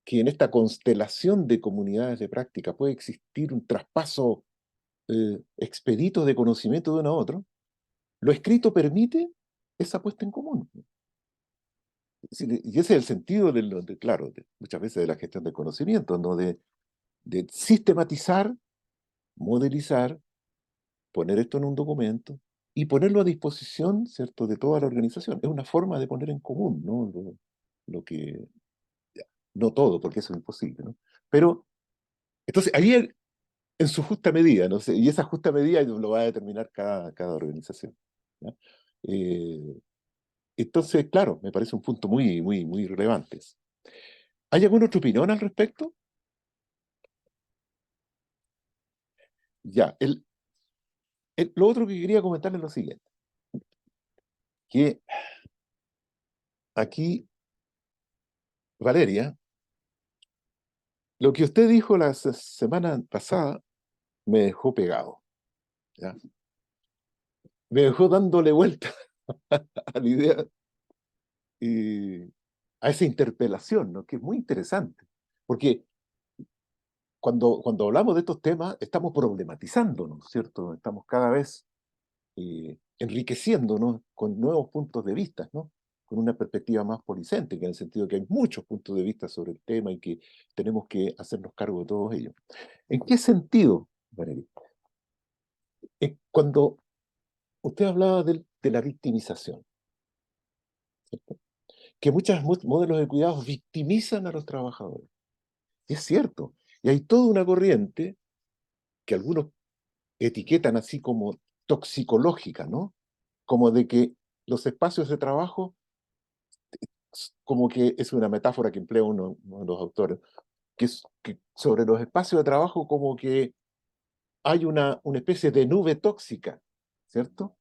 que en esta constelación de comunidades de práctica puede existir un traspaso expedito de conocimiento de uno a otro, lo escrito permite esa puesta en común. Y ese es el sentido claro, muchas veces de la gestión del conocimiento, ¿no? De sistematizar, modelizar, poner esto en un documento y ponerlo a disposición, ¿cierto?, de toda la organización. Es una forma de poner en común, ¿no? Lo que, no todo, porque eso es imposible, ¿no? Pero, entonces, ahí en su justa medida, ¿no? Y esa justa medida lo va a determinar cada organización, ¿ya? Eh, entonces, claro, me parece un punto muy, muy, muy relevante. ¿Hay alguna otra opinión al respecto? Ya, lo otro que quería comentarles es lo siguiente, que aquí, Valeria, lo que usted dijo la semana pasada me dejó pegado, ¿ya? Me dejó dándole vuelta a la idea, y a esa interpelación, ¿no? Que es muy interesante, porque cuando hablamos de estos temas estamos problematizándonos, ¿cierto? Estamos cada vez enriqueciéndonos con nuevos puntos de vista, ¿no? Con una perspectiva más policéntrica, en el sentido que hay muchos puntos de vista sobre el tema y que tenemos que hacernos cargo de todos ellos. ¿En qué sentido, Valeria? Cuando usted hablaba de la victimización, ¿cierto? Que muchos modelos de cuidados victimizan a los trabajadores. Y es cierto. Y hay toda una corriente que algunos etiquetan así como toxicológica, ¿no? Como de que los espacios de trabajo, como que es una metáfora que emplea uno de los autores, que sobre los espacios de trabajo como que hay una especie de nube tóxica, ¿cierto?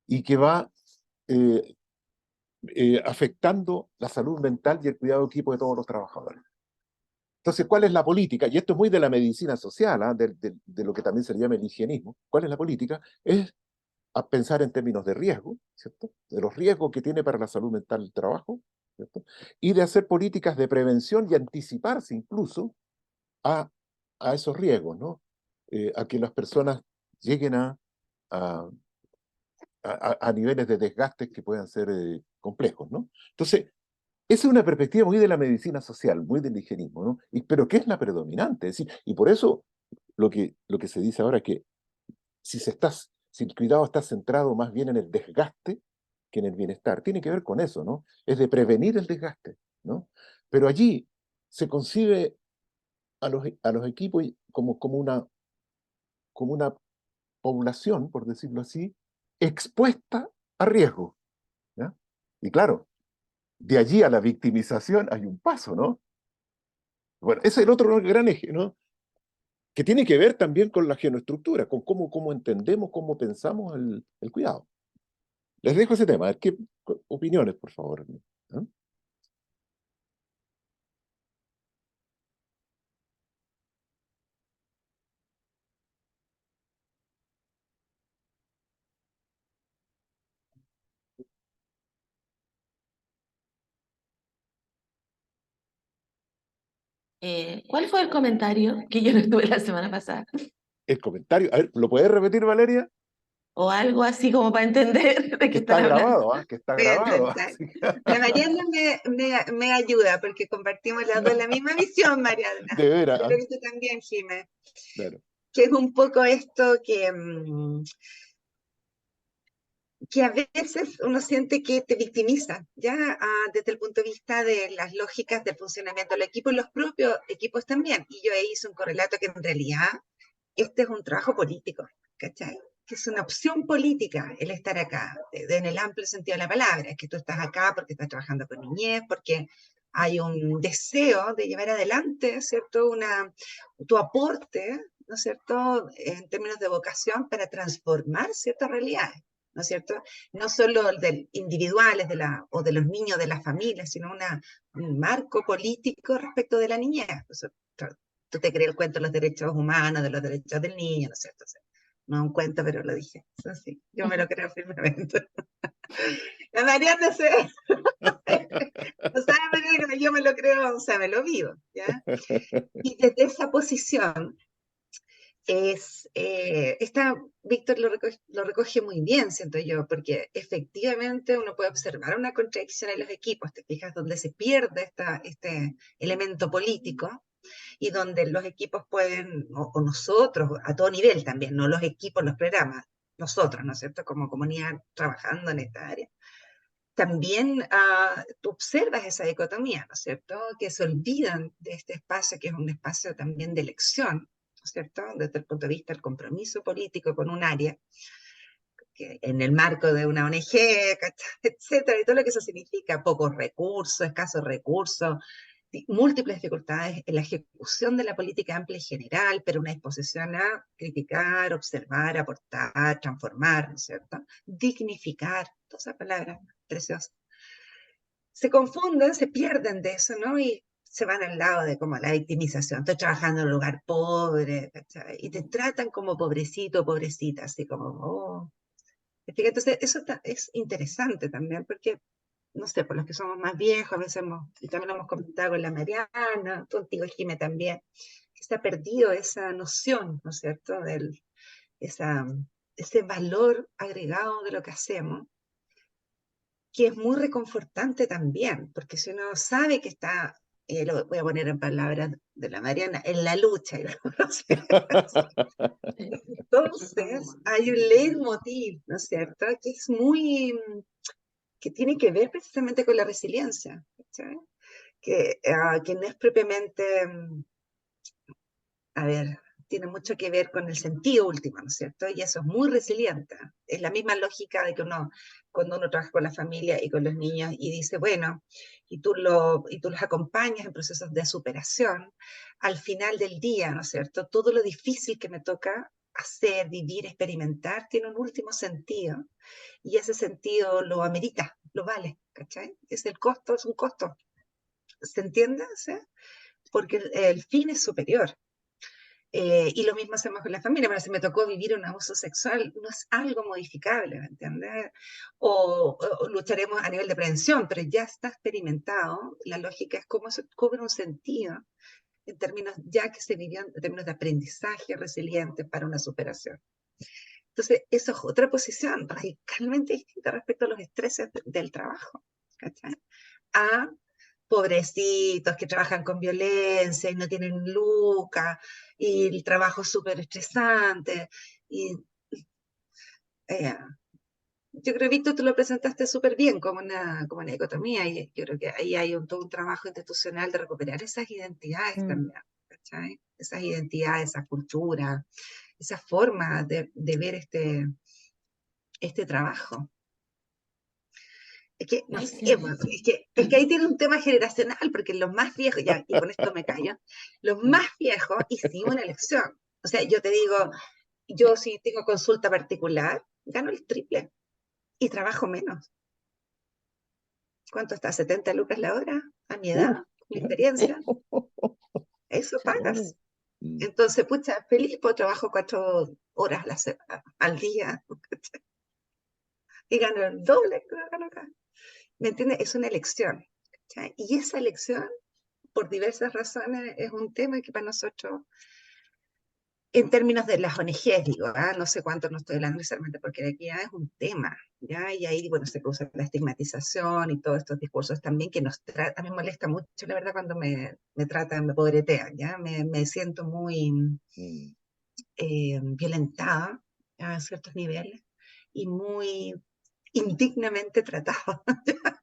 Y que va eh, afectando la salud mental y el cuidado de equipo de todos los trabajadores. Entonces, ¿cuál es la política? Y esto es muy de la medicina social, ¿eh? De lo que también se le llama el higienismo. ¿Cuál es la política? Es a pensar en términos de riesgo, ¿cierto? De los riesgos que tiene para la salud mental el trabajo, ¿cierto? Y de hacer políticas de prevención y anticiparse incluso a, a esos riesgos, ¿no? A que las personas lleguen a, a niveles de desgastes que puedan ser complejos, ¿no? Entonces, esa es una perspectiva muy de la medicina social, muy del higienismo, ¿no? Pero ¿qué es la predominante? Es decir, y por eso lo que se dice ahora es que si el cuidado está centrado más bien en el desgaste que en el bienestar, tiene que ver con eso, ¿no? Es de prevenir el desgaste, ¿no? Pero allí se concibe a los equipos como una población, por decirlo así, expuesta a riesgo, ¿ya? Y claro, de allí a la victimización hay un paso, ¿no? Bueno, ese es el otro gran eje, ¿no? Que tiene que ver también con la genoestructura, con cómo entendemos, cómo pensamos el cuidado. Les dejo ese tema, a ver qué opiniones, por favor. ¿No? ¿Cuál fue el comentario que yo no estuve la semana pasada? El comentario, a ver, ¿lo puedes repetir, Valeria? O algo así como para entender de Que qué está están hablando. grabado, ¿ah? Que está Voy a grabado. intentar. Así que, La Mariana me ayuda porque compartimos las dos la misma visión, Mariana. de veras, Yo ¿ah? creo que tú también, Jimé. Claro. Que es un poco esto que a veces uno siente que te victimiza, ya desde el punto de vista de las lógicas del funcionamiento del equipo y los propios equipos también. Y yo ahí hice un correlato que en realidad este es un trabajo político, ¿cachai? Que es una opción política el estar acá, en el amplio sentido de la palabra, que tú estás acá porque estás trabajando con niñez, porque hay un deseo de llevar adelante, ¿cierto? Tu aporte, ¿no es cierto?, en términos de vocación para transformar ciertas realidades, ¿no es cierto? No solo individuales o de los niños de las familias, sino un marco político respecto de la niñez. Tú te crees el cuento de los derechos humanos, de los derechos del niño, ¿no es cierto? O sea, no es un cuento, pero lo dije. Eso sí, yo me lo creo firmemente. La Mariana se... No sabe, Mariana, que yo me lo creo, o sea, me lo vivo, ¿ya? Y desde esa posición Víctor lo recoge muy bien, siento yo, porque efectivamente uno puede observar una contradicción en los equipos, te fijas, donde se pierde este elemento político, y donde los equipos pueden, o nosotros, a todo nivel también, no los equipos, los programas, nosotros, ¿no es cierto?, como comunidad trabajando en esta área. También tú observas esa dicotomía, ¿no es cierto?, que se olvidan de este espacio, que es un espacio también de elección, ¿no es cierto?, desde el punto de vista del compromiso político con un área, que en el marco de una ONG, etcétera, y todo lo que eso significa, pocos recursos, escasos recursos, múltiples dificultades en la ejecución de la política amplia y general, pero una disposición a criticar, observar, aportar, transformar, ¿no es cierto? Dignificar, todas esas palabras preciosas. Se confunden, se pierden de eso, ¿no? Y se van al lado de como la victimización. Estoy trabajando en un lugar pobre, ¿cachai? Y te tratan como pobrecito, pobrecita, así como, oh. Entonces, eso es interesante también, porque no sé, por los que somos más viejos, a veces y también lo hemos comentado con la Mariana, contigo, Jimé, también, que se ha perdido esa noción, ¿no es cierto?, ese valor agregado de lo que hacemos, que es muy reconfortante también, porque si uno sabe que está, lo voy a poner en palabras de la Mariana, en la lucha, entonces hay un leitmotiv, ¿no es cierto?, que es que tiene que ver precisamente con la resiliencia, ¿sabes? Que no es propiamente, a ver, tiene mucho que ver con el sentido último, ¿no es cierto? Y eso es muy resiliente. Es la misma lógica de que cuando uno trabaja con la familia y con los niños y dice, bueno, y tú los acompañas en procesos de superación, al final del día, ¿no es cierto? Todo lo difícil que me toca hacer, vivir, experimentar, tiene un último sentido. Y ese sentido lo amerita, lo vale, ¿cachai? Es un costo. ¿Se entiende? ¿Sí? Porque el fin es superior. Y lo mismo hacemos con la familia. Bueno, si me tocó vivir un abuso sexual, no es algo modificable, ¿me entiendes? O lucharemos a nivel de prevención, pero ya está experimentado. La lógica es cómo se cobra un sentido en términos, ya que se vivió en términos de aprendizaje resiliente para una superación. Entonces, eso es otra posición radicalmente distinta respecto a los estreses del trabajo, ¿cachai? A pobrecitos que trabajan con violencia y no tienen lucas, y el trabajo es súper estresante. Y eh, yo creo, Víctor, tú lo presentaste súper bien como una dicotomía, y yo creo que ahí hay todo un trabajo institucional de recuperar esas identidades también, ¿cachai? Esas identidades, esa cultura, esa forma de ver este trabajo. Es que, no sé, es que ahí tiene un tema generacional, porque los más viejos, ya, y con esto me callo, los más viejos hicimos una elección. O sea, yo te digo, yo si tengo consulta particular, gano el triple. y trabajo menos. ¿Cuánto está? ¿70 lucas la hora? A mi edad, mi experiencia, eso pagas. Entonces, pucha, feliz, pues trabajo 4 horas al día y gano el doble que gano acá. ¿Me entiendes? Es una elección. ¿Cachai? Y esa elección, por diversas razones, es un tema que para nosotros, en términos de las ONGs, digo, no sé cuánto, no estoy hablando necesariamente porque de aquí es un tema, ¿ya? Y ahí, bueno, se produce la estigmatización y todos estos discursos también que a mí me molesta mucho, la verdad, cuando me tratan, me podretean, ¿ya? Me siento muy violentada a ciertos niveles y muy indignamente tratada.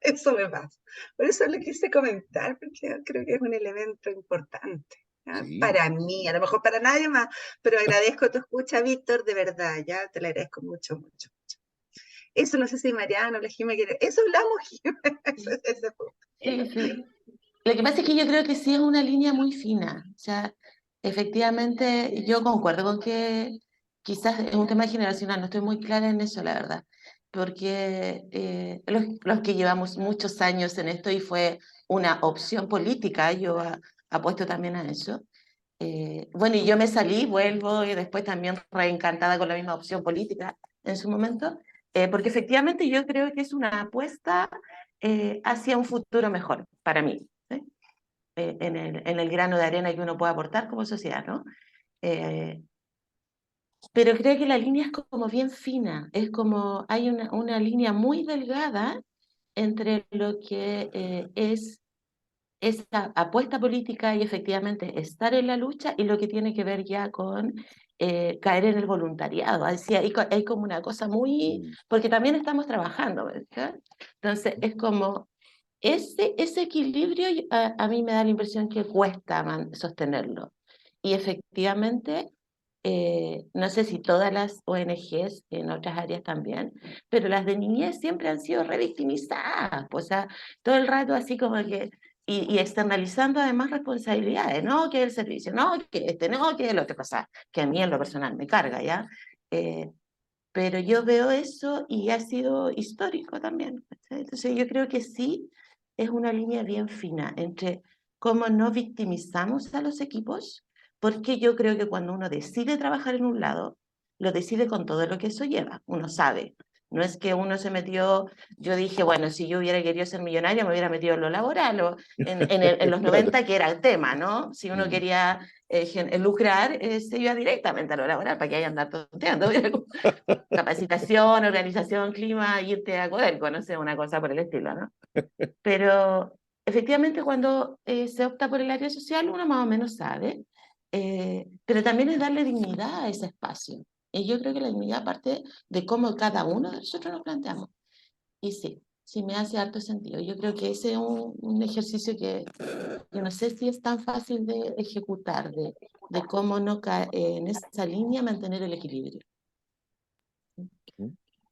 Eso me pasa. Por eso lo quise comentar, porque creo que es un elemento importante. ¿Ya? Sí, Para mí, a lo mejor para nadie más, pero agradezco tu escucha, Víctor, de verdad, ya te lo agradezco mucho, mucho, mucho. Eso no sé si Mariano, la Jimé quiere. Eso hablamos, Jimé. Ese punto. Sí, sí. Lo que pasa es que yo creo que sí es una línea muy fina. O sea, efectivamente, yo concuerdo con que quizás es un tema generacional, no estoy muy clara en eso, la verdad. Porque los que llevamos muchos años en esto y fue una opción política, yo apuesto también a eso. Bueno, y yo me salí, vuelvo y después también reencantada con la misma opción política en su momento, porque efectivamente yo creo que es una apuesta hacia un futuro mejor para mí, ¿sí? En el grano de arena que uno puede aportar como sociedad, ¿no? Eh, pero creo que la línea es como bien fina, es como hay una línea muy delgada entre lo que es esa apuesta política y efectivamente estar en la lucha y lo que tiene que ver ya con caer en el voluntariado. Así hay como una cosa muy, porque también estamos trabajando, ¿verdad? Entonces es como ese equilibrio a mí me da la impresión que cuesta sostenerlo. Y efectivamente, no sé si todas las ONGs, en otras áreas también, pero las de niñez siempre han sido revictimizadas, pues, o sea, todo el rato así como que, y externalizando además responsabilidades, no que el servicio, no que no que lo que pasa, que a mí en lo personal me carga, ¿ya? Eh, pero yo veo eso y ha sido histórico también. ¿Cachai? Entonces yo creo que sí es una línea bien fina entre cómo no victimizamos a los equipos, porque yo creo que cuando uno decide trabajar en un lado, lo decide con todo lo que eso lleva, uno sabe. No es que uno se metió, yo dije, bueno, si yo hubiera querido ser millonaria, me hubiera metido en lo laboral, o en los claro. 90 que era el tema, ¿no? Si uno quería lucrar, se iba directamente a lo laboral, para que haya andar tonteando. Capacitación, organización, clima, irte a Codelco, no sé, una cosa por el estilo, ¿no? Pero efectivamente cuando se opta por el área social, uno más o menos sabe, pero también es darle dignidad a ese espacio. Y yo creo que la dignidad parte de cómo cada uno de nosotros nos planteamos. Y sí, sí me hace harto sentido. Yo creo que ese es un ejercicio que no sé si es tan fácil de ejecutar, de cómo no caer en esa línea, mantener el equilibrio.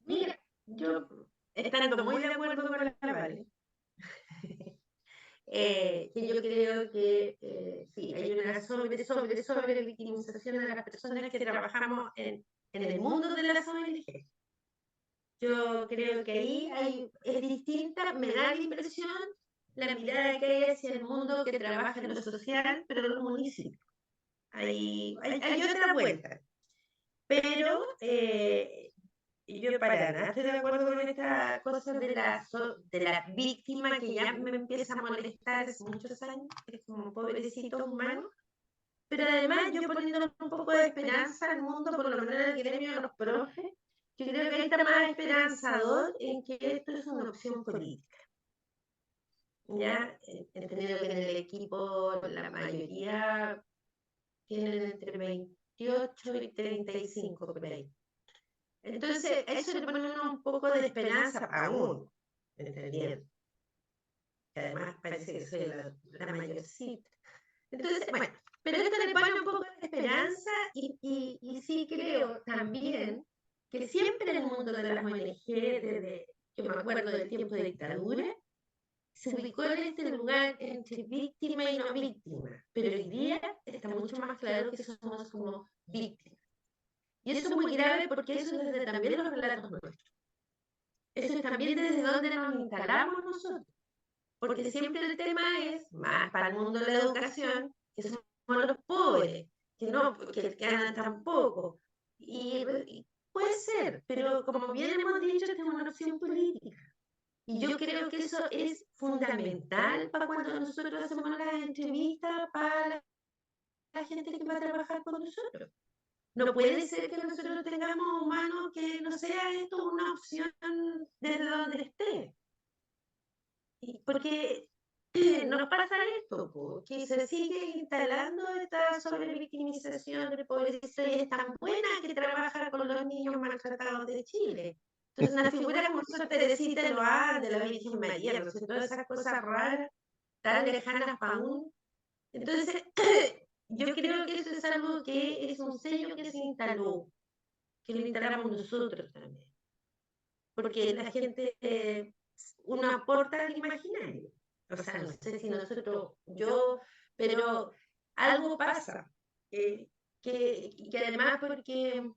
Mira, yo estando muy de acuerdo con la Vale, que yo creo que sí, hay una sobre victimización de las personas que trabajamos en el mundo de las ONG. Yo creo que ahí es distinta, me da la impresión la mirada que hay hacia el mundo que trabaja en lo social, pero en los municipios. Hay otra vuelta. Pero yo para nada estoy de acuerdo con esta cosa de la víctima que ya me empieza a molestar hace muchos años, que es como pobrecito humano. Pero además yo poniendo un poco de esperanza al mundo, por lo menos en el gremio de los profes, yo creo que ahí está más esperanzador en que esto es una opción política. Ya, entendido que en el equipo la mayoría tienen entre 28 y 35 por ahí. Entonces, eso le pone un poco de esperanza aún, entendiendo. Que además parece que soy la mayorcita. Entonces, bueno, pero esto le pone un poco de esperanza y sí creo también que siempre en el mundo de las ONG, desde, yo me acuerdo del tiempo de dictadura, se ubicó en este lugar entre víctima y no víctima. Pero hoy día está mucho más claro que somos como víctimas. Y eso es muy grave porque eso es desde también los relatos nuestros. eso es también desde donde nos instalamos nosotros. Porque siempre el tema es, más para el mundo de la educación, que somos los pobres, que no, que ganan tan poco. Y puede ser, pero como bien hemos dicho, esta es una opción política. Y yo creo que eso es fundamental para cuando nosotros hacemos las entrevistas para la gente que va a trabajar con nosotros. No puede ser que nosotros tengamos humanos que no sea esto una opción desde donde esté. Porque nos pasa esto, po, que se sigue instalando esta sobrevictimización del pobrecito y es tan buena que trabaja con los niños maltratados de Chile. Entonces, una figura como Sor Teresita de Loa, de la Virgen María, no sé, todas esas cosas raras, tan lejanas para uno. Entonces, yo creo que eso es algo que es un sello que se instaló, que lo instalamos nosotros también. Porque la gente, uno aporta al imaginario. O sea, no sé si nosotros, yo, pero algo pasa. Que además porque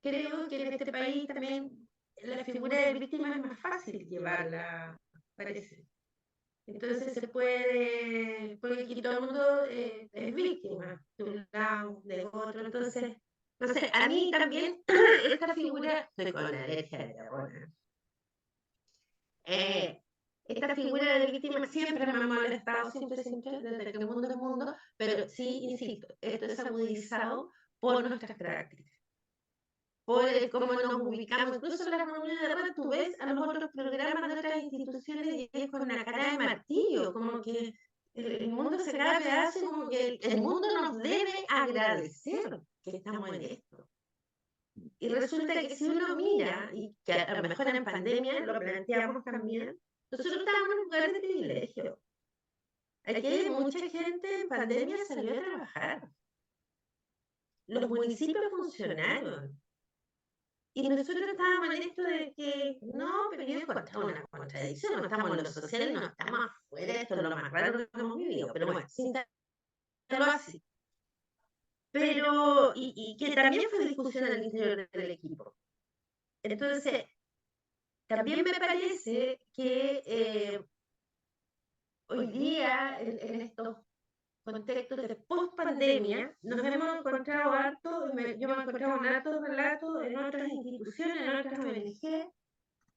creo que en este país también la figura de víctima es más fácil llevarla, parece. Entonces se puede, porque aquí todo el mundo es víctima, de un lado, de otro. Entonces, no sé, a mí también esta figura, estoy con alergia de la buena. Esta figura de víctima siempre me ha molestado, siempre, desde que el mundo es mundo, pero sí, insisto, esto es agudizado por nuestras prácticas, por cómo nos ubicamos, incluso en las reuniones de red, tú ves a los otros programas de otras instituciones y es con una cara de martillo, como que el mundo se cae a pedazos, como que el mundo nos debe agradecer que estamos en esto. Y resulta que si uno mira, y que a lo mejor en pandemia lo planteamos también, nosotros estamos en un lugar de privilegio. Aquí mucha gente en pandemia salió a trabajar. Los municipios funcionaron. Y nosotros estábamos en esto de que, no, pero yo encontraba una contradicción, no estamos en lo social, no estamos afuera, esto es lo más raro que hemos vivido, pero bueno, sin darlo así. Pero, y que también fue discusión al interior del equipo. Entonces, también me parece que hoy día, en estos contextos de post-pandemia, nos hemos encontrado harto, yo me he encontrado en hartos relatos en otras instituciones, en otras ONG,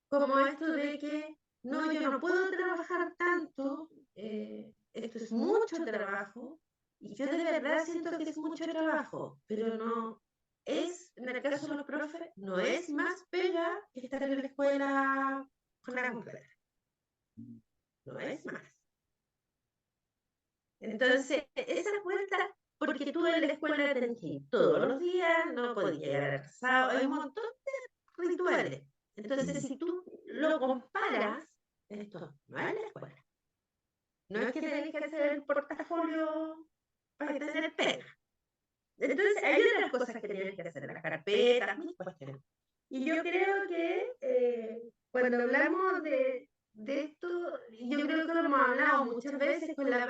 como esto de que no, yo no puedo trabajar tanto, esto es mucho trabajo, y yo de verdad siento que es mucho trabajo, pero no es, en el caso de los profes, no es más pega que estar en la escuela jornada completa, no es más. Entonces, esa vuelta, porque tú en la escuela tenés que ir todos los días, no podías llegar atrasado, hay un montón de rituales. Entonces, si tú lo comparas, esto no es la escuela. No es que tenés que hacer el portafolio para tener pega. Entonces, hay otras cosas que tienes que hacer, las carpetas, mil cuestiones. Y yo creo que cuando hablamos de esto, yo creo que lo hemos hablado muchas veces con la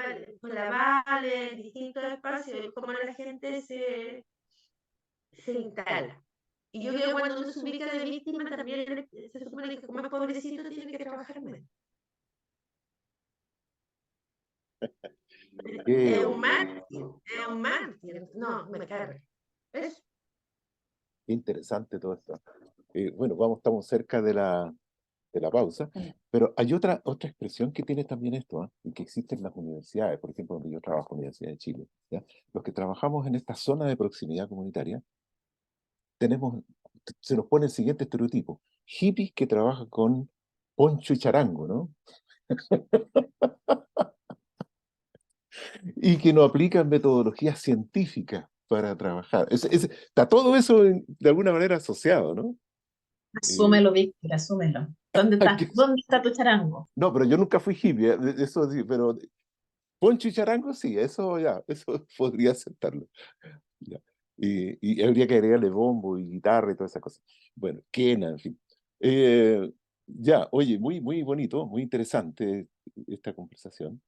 Vale, en distintos espacios, cómo la gente se instala. Y yo creo que cuando uno se ubica de víctima, también se supone que como es pobrecito tiene que trabajar menos. Es un mártir, es un mártir. No, me carga. Es Qué interesante todo esto. Bueno, estamos cerca de la pausa, pero hay otra expresión que tiene también esto, ¿ah? Y que existe en las universidades, por ejemplo, donde yo trabajo, Universidad de Chile, ¿ya? Los que trabajamos en esta zona de proximidad comunitaria, se nos pone el siguiente estereotipo: hippies que trabajan con poncho y charango, ¿no? Y que no aplican metodologías científicas para trabajar. Está todo eso de alguna manera asociado, ¿no? Asúmelo, Víctor, asúmelo. ¿Dónde está tu charango? No, pero yo nunca fui hippie, eso sí, pero poncho y charango sí, eso ya, eso podría aceptarlo. Ya. Y habría que agregarle bombo y guitarra y todas esas cosas. Bueno, quena, en fin. Ya, oye, muy bonito, muy interesante esta conversación.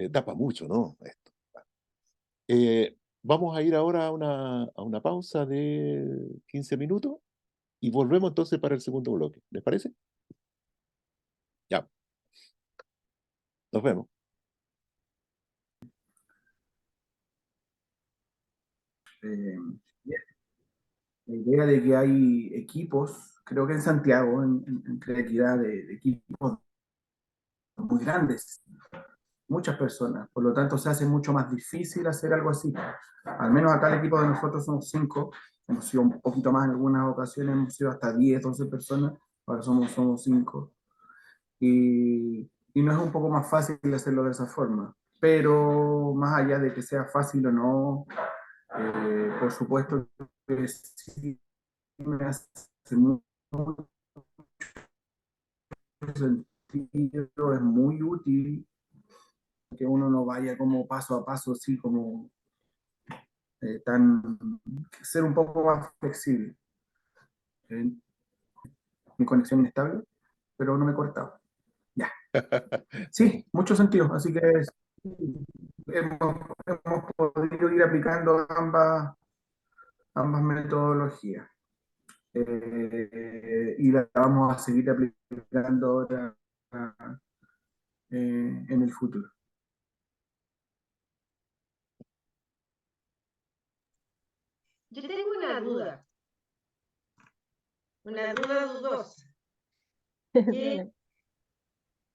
Da para mucho, ¿no? Esto. Vamos a ir ahora a una pausa de 15 minutos y volvemos entonces para el segundo bloque. ¿Les parece? Ya, nos vemos. Eh, la idea de que hay equipos, creo que en Santiago, en Creatividad, de equipos muy grandes, muchas personas, por lo tanto se hace mucho más difícil hacer algo así. Al menos acá el equipo de nosotros somos 5, hemos sido un poquito más en algunas ocasiones, hemos sido hasta 10, 12 personas, ahora somos 5. Y no es un poco más fácil hacerlo de esa forma. Pero más allá de que sea fácil o no, por supuesto que sí me hace mucho sentido, es muy útil que uno no vaya como paso a paso, así como ser un poco más flexible. Eh, Mi conexión inestable, pero no me he cortado. Ya. Sí, mucho sentido. Así que hemos podido ir aplicando ambas metodologías. Y la vamos a seguir aplicando ahora en el futuro. Yo tengo una duda dudosa, que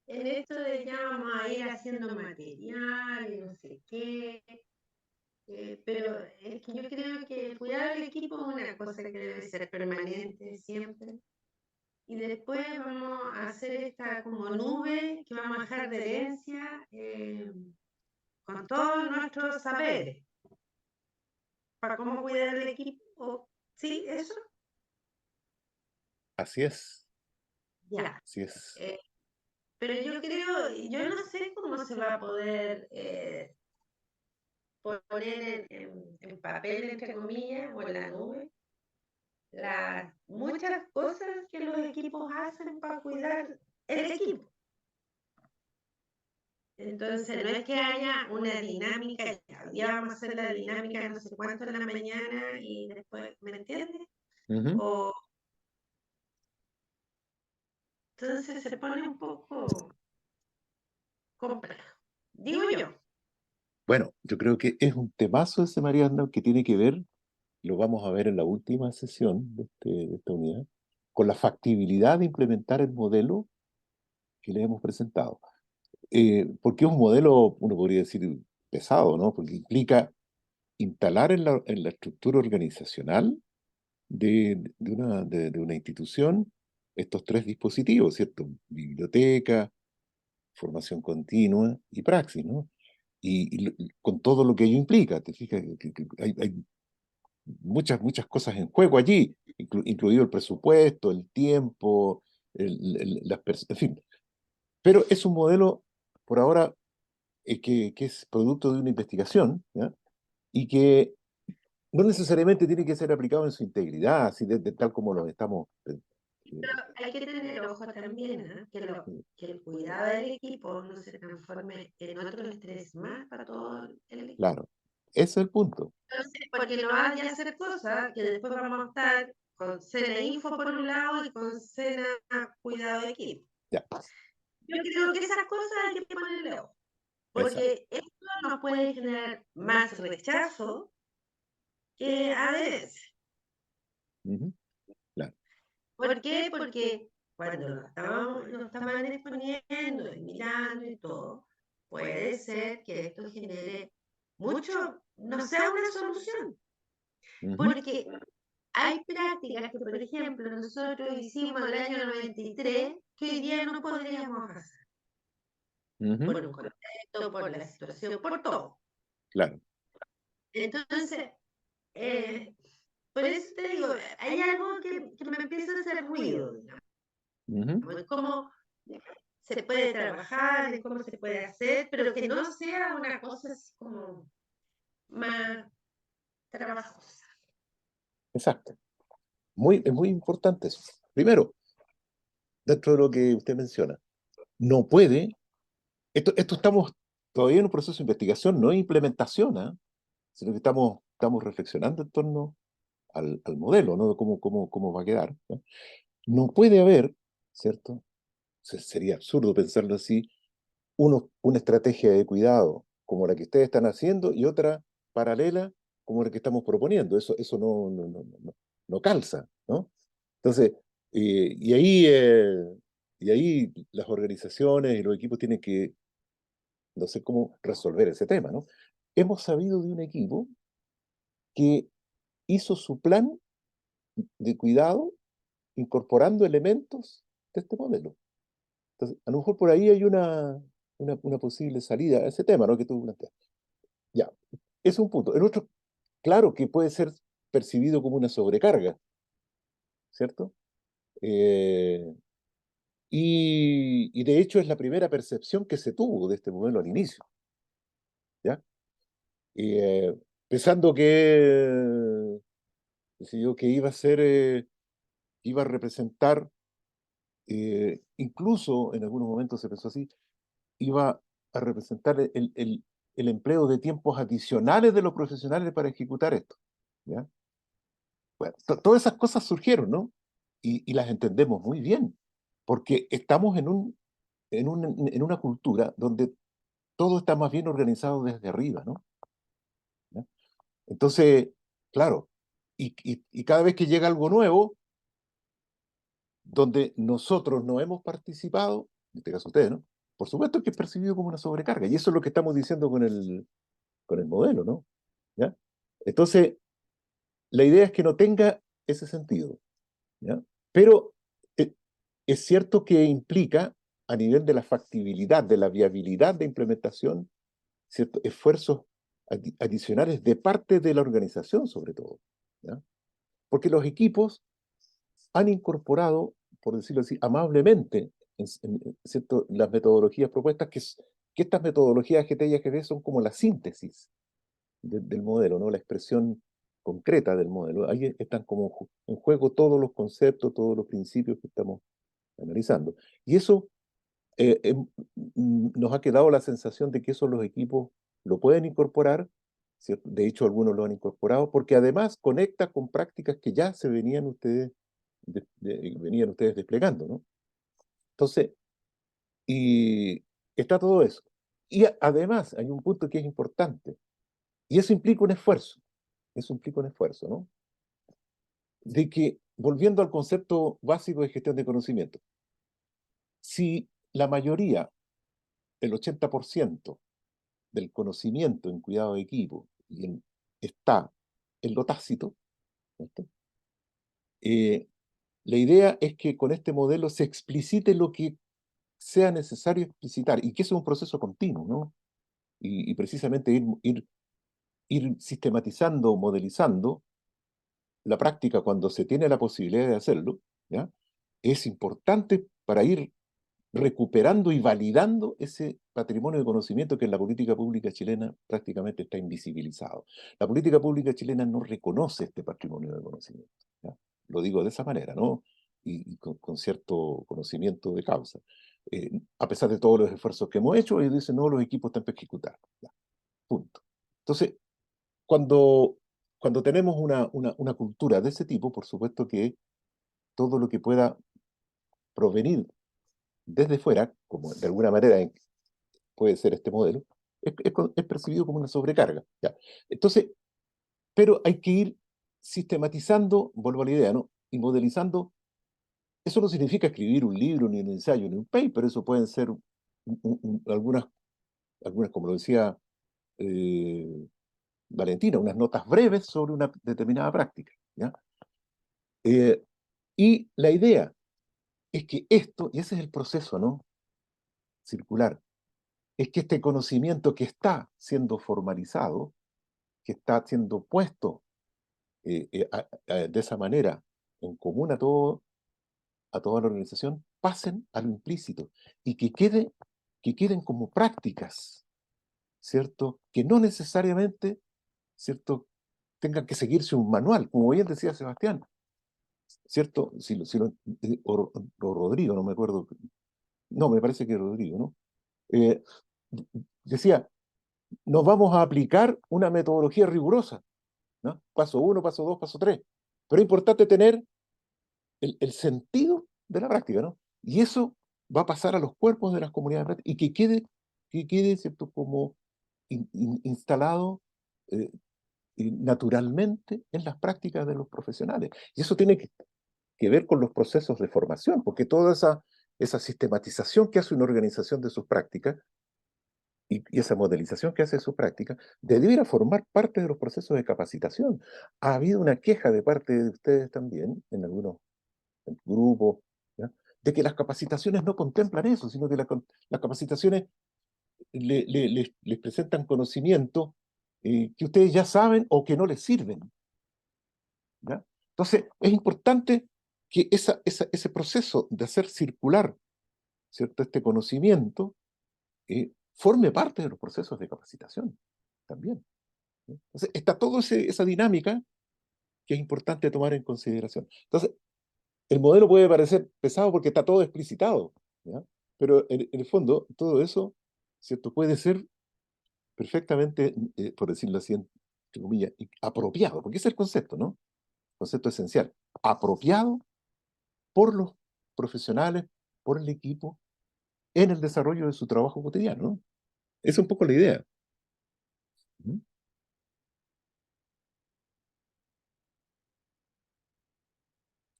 en esto de ya vamos a ir haciendo material y no sé qué, pero es que yo creo que cuidar al equipo es una cosa que debe ser permanente siempre. Y después vamos a hacer esta como nube que vamos a dejar de herencia con todos nuestros saberes para cómo cuidar el equipo. ¿Sí? ¿Eso? Así es, Ya. así es. Pero yo no sé cómo se va a poder poner en papel, entre comillas, o en la nube, muchas cosas que los equipos hacen para cuidar el equipo. Entonces, no es que haya una dinámica, ya vamos a hacer la dinámica no sé cuánto en la mañana y después, ¿me entiendes? O entonces se pone un poco complejo. Digo yo. Bueno, yo creo que es un temazo ese, Mariana, que tiene que ver, lo vamos a ver en la última sesión de esta unidad, con la factibilidad de implementar el modelo que le hemos presentado. Porque es un modelo, uno podría decir, pesado, ¿no? Porque implica instalar en la estructura organizacional de una institución estos tres dispositivos, ¿cierto? Biblioteca, formación continua y praxis, ¿no? Y con todo lo que ello implica, te fijas que hay muchas cosas en juego allí, incluido el presupuesto, el tiempo, en fin. Pero es un modelo, por ahora, que es producto de una investigación, ¿ya? Y que no necesariamente tiene que ser aplicado en su integridad, así tal como lo estamos. Pero hay que tener ojo también, ¿eh? Que el cuidado del equipo no se transforme en otro estrés más para todo el equipo. Claro, ese es el punto. Entonces, porque no vaya a hacer cosas que después vamos a estar con Cena Info por un lado y con Cena Cuidado de Equipo. Ya, Yo creo que esas cosas hay que ponerle ojo, exacto. porque esto nos puede generar más rechazo que adherencia. Ujú, claro. ¿Por qué? Porque cuando lo estaban exponiendo y mirando y todo, puede ser que esto genere mucho, no sea una solución. Ujú, Porque hay prácticas que, por ejemplo, nosotros hicimos el año 93 que hoy día no podríamos hacer. ujú, Por un contexto, por la situación, por todo. claro. Entonces, por eso te digo, hay algo que me empieza a hacer ruido, digamos. Ujú, Es como se puede trabajar, de cómo se puede hacer, pero que no sea una cosa así como más trabajosa. exacto. Es muy importante eso. Primero, dentro de lo que usted menciona, no puede, esto estamos todavía en un proceso de investigación, no de implementación, ¿ah? Sino que estamos reflexionando en torno al modelo, ¿no? Cómo va a quedar, ¿no? No puede haber, ¿cierto? Sería absurdo pensarlo así, una estrategia de cuidado como la que ustedes están haciendo y otra paralela como la que estamos proponiendo. Eso no calza, ¿no? Entonces, y ahí las organizaciones y los equipos tienen que, no sé cómo resolver ese tema, ¿no? Hemos sabido de un equipo que hizo su plan de cuidado incorporando elementos de este modelo. Entonces, a lo mejor por ahí hay una posible salida a ese tema, ¿no? Que tú planteas. Ya, ese es un punto. El otro, claro que puede ser percibido como una sobrecarga, ¿cierto? Eh, y de hecho es la primera percepción que se tuvo de este modelo al inicio, ¿ya? Eh, Pensando qué sé yo, que iba a ser, iba a representar, incluso en algunos momentos se pensó así, iba a representar el empleo de tiempos adicionales de los profesionales para ejecutar esto, ¿ya? Bueno, todas esas cosas surgieron, ¿no? Y las entendemos muy bien, porque estamos en una cultura donde todo está más bien organizado desde arriba, ¿no? ¿Ya? Entonces, claro, y cada vez que llega algo nuevo, donde nosotros no hemos participado, en este caso ustedes, ¿no? Por supuesto que es percibido como una sobrecarga, y eso es lo que estamos diciendo con el modelo, ¿no? ¿Ya? Entonces, la idea es que no tenga ese sentido, ¿ya? Pero eh, es cierto que implica, a nivel de la factibilidad, de la viabilidad de implementación, ¿cierto? Esfuerzos adicionales de parte de la organización, sobre todo, ¿ya? Porque los equipos han incorporado, por decirlo así, amablemente, ¿cierto? Las metodologías propuestas, que estas metodologías GT y AGB son como la síntesis del modelo, ¿no? La expresión concreta del modelo. Ahí están como en juego todos los conceptos, todos los principios que estamos analizando. Y eso nos ha quedado la sensación de que eso los equipos lo pueden incorporar, ¿cierto? De hecho, algunos lo han incorporado, porque además conecta con prácticas que ya se venían ustedes desplegando, ¿no? Entonces, y está todo eso. Y además hay un punto que es importante, y eso implica un esfuerzo. Eso implica un esfuerzo, ¿no? De que, volviendo al concepto básico de gestión de conocimiento, si la mayoría, el 80% del conocimiento en cuidado de equipo está en lo tácito, ¿cierto? Eh, la idea es que con este modelo se explicite lo que sea necesario explicitar, y que eso es un proceso continuo, ¿no? Y precisamente ir sistematizando, modelizando la práctica cuando se tiene la posibilidad de hacerlo, ¿ya? Es importante para ir recuperando y validando ese patrimonio de conocimiento que en la política pública chilena prácticamente está invisibilizado. La política pública chilena no reconoce este patrimonio de conocimiento, ¿ya? Lo digo de esa manera, ¿no? Y con cierto conocimiento de causa. A pesar de todos los esfuerzos que hemos hecho, ellos dicen, no, los equipos están para ejecutar. Ya, punto. Entonces, cuando, cuando tenemos una cultura de ese tipo, por supuesto que todo lo que pueda provenir desde fuera, como de alguna manera puede ser este modelo, es percibido como una sobrecarga. ¿Ya? Entonces, pero hay que ir sistematizando, vuelvo a la idea, ¿no? Y modelizando. Eso no significa escribir un libro, ni un ensayo, ni un paper, eso pueden ser algunas, como lo decía eh, Valentina, unas notas breves sobre una determinada práctica, ¿ya? Eh, y la idea es que esto, y ese es el proceso, ¿no? Circular, es que este conocimiento que está siendo formalizado, que está siendo puesto de esa manera en común a toda la organización, pasen a lo implícito y que queden como prácticas, ¿cierto? Que no necesariamente, ¿cierto? Tengan que seguirse un manual, como bien decía Sebastián, ¿cierto? O Rodrigo, no me acuerdo. No, me parece que Rodrigo, ¿no? Eh, Decía, nos vamos a aplicar una metodología rigurosa, ¿no? Paso 1, paso 2, paso 3. Pero es importante tener el sentido de la práctica, ¿no? Y eso va a pasar a los cuerpos de las comunidades de práctica y que quede ¿cierto? Como instalado eh, naturalmente en las prácticas de los profesionales. Y eso tiene que ver con los procesos de formación, porque toda esa sistematización que hace una organización de sus prácticas y esa modelización que hace de sus prácticas debiera formar parte de los procesos de capacitación. Ha habido una queja de parte de ustedes también, en algunos grupos, ¿ya? De que las capacitaciones no contemplan eso, sino que las capacitaciones les presentan conocimientos que ustedes ya saben o que no les sirven, ¿ya? Entonces, es importante que ese proceso de hacer circular, ¿cierto? Este conocimiento forme parte de los procesos de capacitación también, ¿no? Entonces, está toda esa dinámica que es importante tomar en consideración. Entonces, el modelo puede parecer pesado porque está todo explicitado, ¿ya? Pero en el fondo, todo eso, ¿cierto? Puede ser perfectamente, por decirlo así, entre comillas, apropiado, porque ese es el concepto, ¿no? Concepto esencial. Apropiado por los profesionales, por el equipo, en el desarrollo de su trabajo cotidiano, ¿no? Esa es un poco la idea. ¿Mm?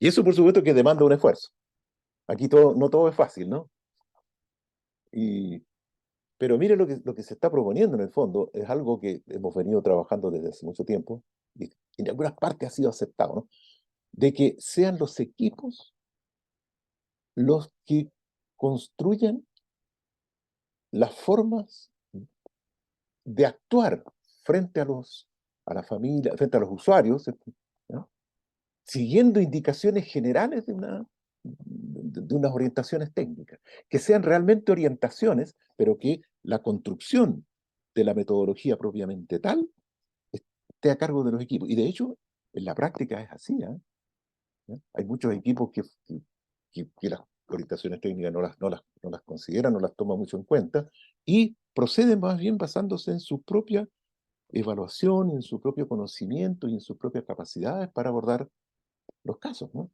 Y eso, por supuesto, que demanda un esfuerzo. Aquí no todo es fácil, ¿no? Pero mire lo que se está proponiendo en el fondo, es algo que hemos venido trabajando desde hace mucho tiempo, y en algunas partes ha sido aceptado, ¿no? De que sean los equipos los que construyan las formas de actuar frente a la familia, frente a los usuarios, ¿no? Siguiendo indicaciones generales de unas orientaciones técnicas, que sean realmente orientaciones, pero que la construcción de la metodología propiamente tal esté a cargo de los equipos. Y de hecho, en la práctica es así, ¿eh? ¿Eh? Hay muchos equipos que las orientaciones técnicas no las consideran, no las toman mucho en cuenta, y proceden más bien basándose en su propia evaluación, en su propio conocimiento y en sus propias capacidades para abordar los casos, ¿no?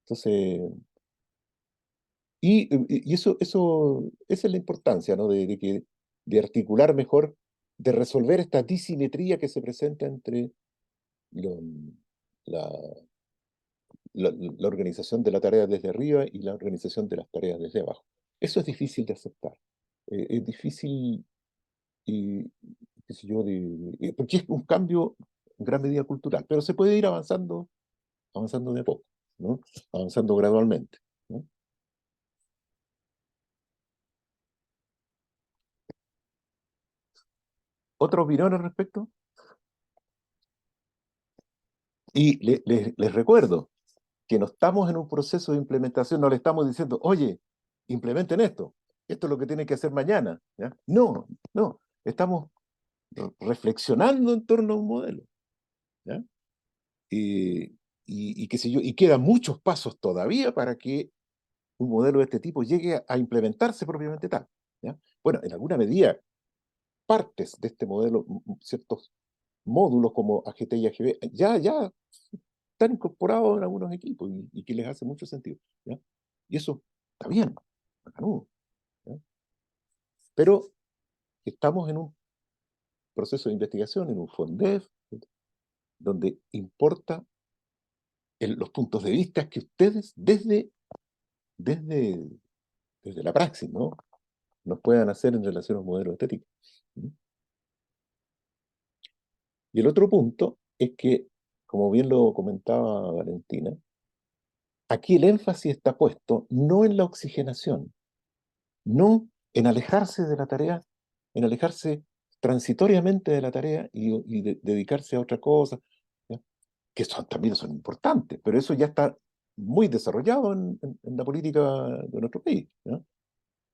Entonces, esa es la importancia, ¿no? De articular mejor, de resolver esta disimetría que se presenta entre lo- la, la organización de la tarea desde arriba y la organización de las tareas desde abajo. Eso es difícil de aceptar. Es difícil, y, qué sé yo, porque es un cambio en gran medida cultural, pero se puede ir avanzando de a poco, ¿no? Avanzando gradualmente, ¿no? ¿Otra opinión al respecto? Y les recuerdo que no estamos en un proceso de implementación, no le estamos diciendo, oye, implementen esto es lo que tienen que hacer mañana, ¿ya? No, no, estamos reflexionando en torno a un modelo, ¿ya? Y, y qué sé yo, y quedan muchos pasos todavía para que un modelo de este tipo llegue a implementarse propiamente tal, ¿ya? Bueno, en alguna medida, partes de este modelo, ciertos módulos como AGT y AGB, ya están incorporados en algunos equipos y que les hace mucho sentido, ¿ya? Y eso está bien, bacanudo, ¿ya? Pero estamos en un proceso de investigación, en un FONDEF, donde importa los puntos de vista que ustedes desde, desde la praxis, ¿no? Nos puedan hacer en relación a un modelo estético. ¿Mm? Y el otro punto es que, como bien lo comentaba Valentina, aquí el énfasis está puesto no en la oxigenación, no en alejarse de la tarea, en alejarse transitoriamente de la tarea y dedicarse a otra cosa, ¿ya? Que también son importantes, pero eso ya está muy desarrollado en la política de nuestro país, ¿ya?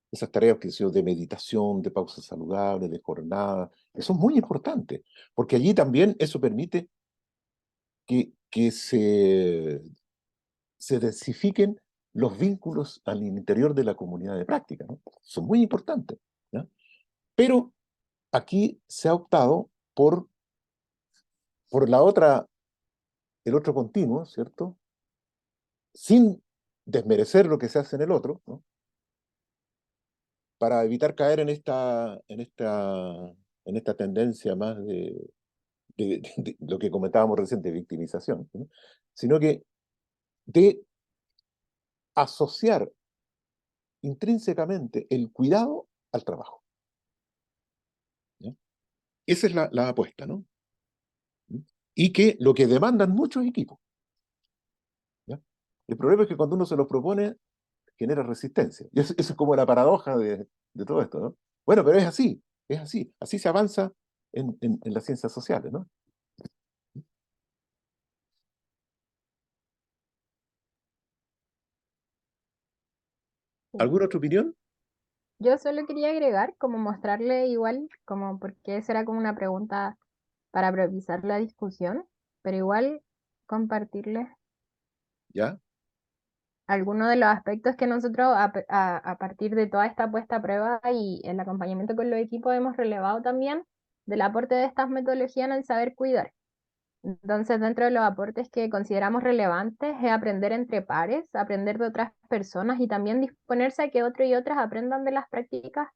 Esas tareas que son de meditación, de pausas saludables, de jornada, que son muy importantes, porque allí también eso permite que se densifiquen los vínculos al interior de la comunidad de práctica, ¿no? Son muy importantes, ¿ya? Pero aquí se ha optado por la otra el otro continuo, ¿cierto? Sin desmerecer lo que se hace en el otro, ¿no? Para evitar caer en esta tendencia más de lo que comentábamos recién de victimización, ¿no? Sino que de asociar intrínsecamente el cuidado al trabajo, ¿ya? Esa es la apuesta, ¿no? Y que lo que demandan muchos equipos, ¿ya? El problema es que cuando uno se los propone, genera resistencia. Y eso es como la paradoja de todo esto, ¿no? Bueno, pero es así. Así se avanza en las ciencias sociales, ¿no? Sí. ¿Alguna otra opinión? Yo solo quería agregar, como mostrarle igual, como porque esa era como una pregunta para priorizar la discusión, pero igual compartirles ¿Ya? algunos de los aspectos que nosotros a partir de toda esta puesta a prueba y el acompañamiento con los equipos hemos relevado también del aporte de estas metodologías en el saber cuidar. Entonces, dentro de los aportes que consideramos relevantes es aprender entre pares, aprender de otras personas y también disponerse a que otros y otras aprendan de las prácticas,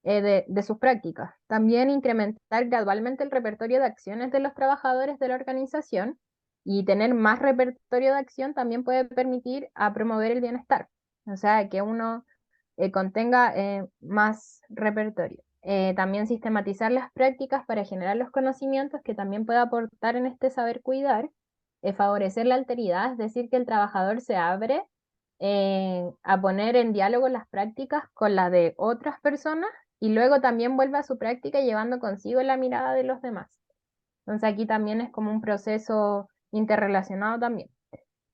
de sus prácticas. También incrementar gradualmente el repertorio de acciones de los trabajadores de la organización y tener más repertorio de acción también puede permitir a promover el bienestar. O sea, que uno contenga más repertorio. También sistematizar las prácticas para generar los conocimientos que también puede aportar en este saber cuidar, favorecer la alteridad, es decir, que el trabajador se abre a poner en diálogo las prácticas con las de otras personas y luego también vuelve a su práctica llevando consigo la mirada de los demás. Entonces aquí también es como un proceso interrelacionado también.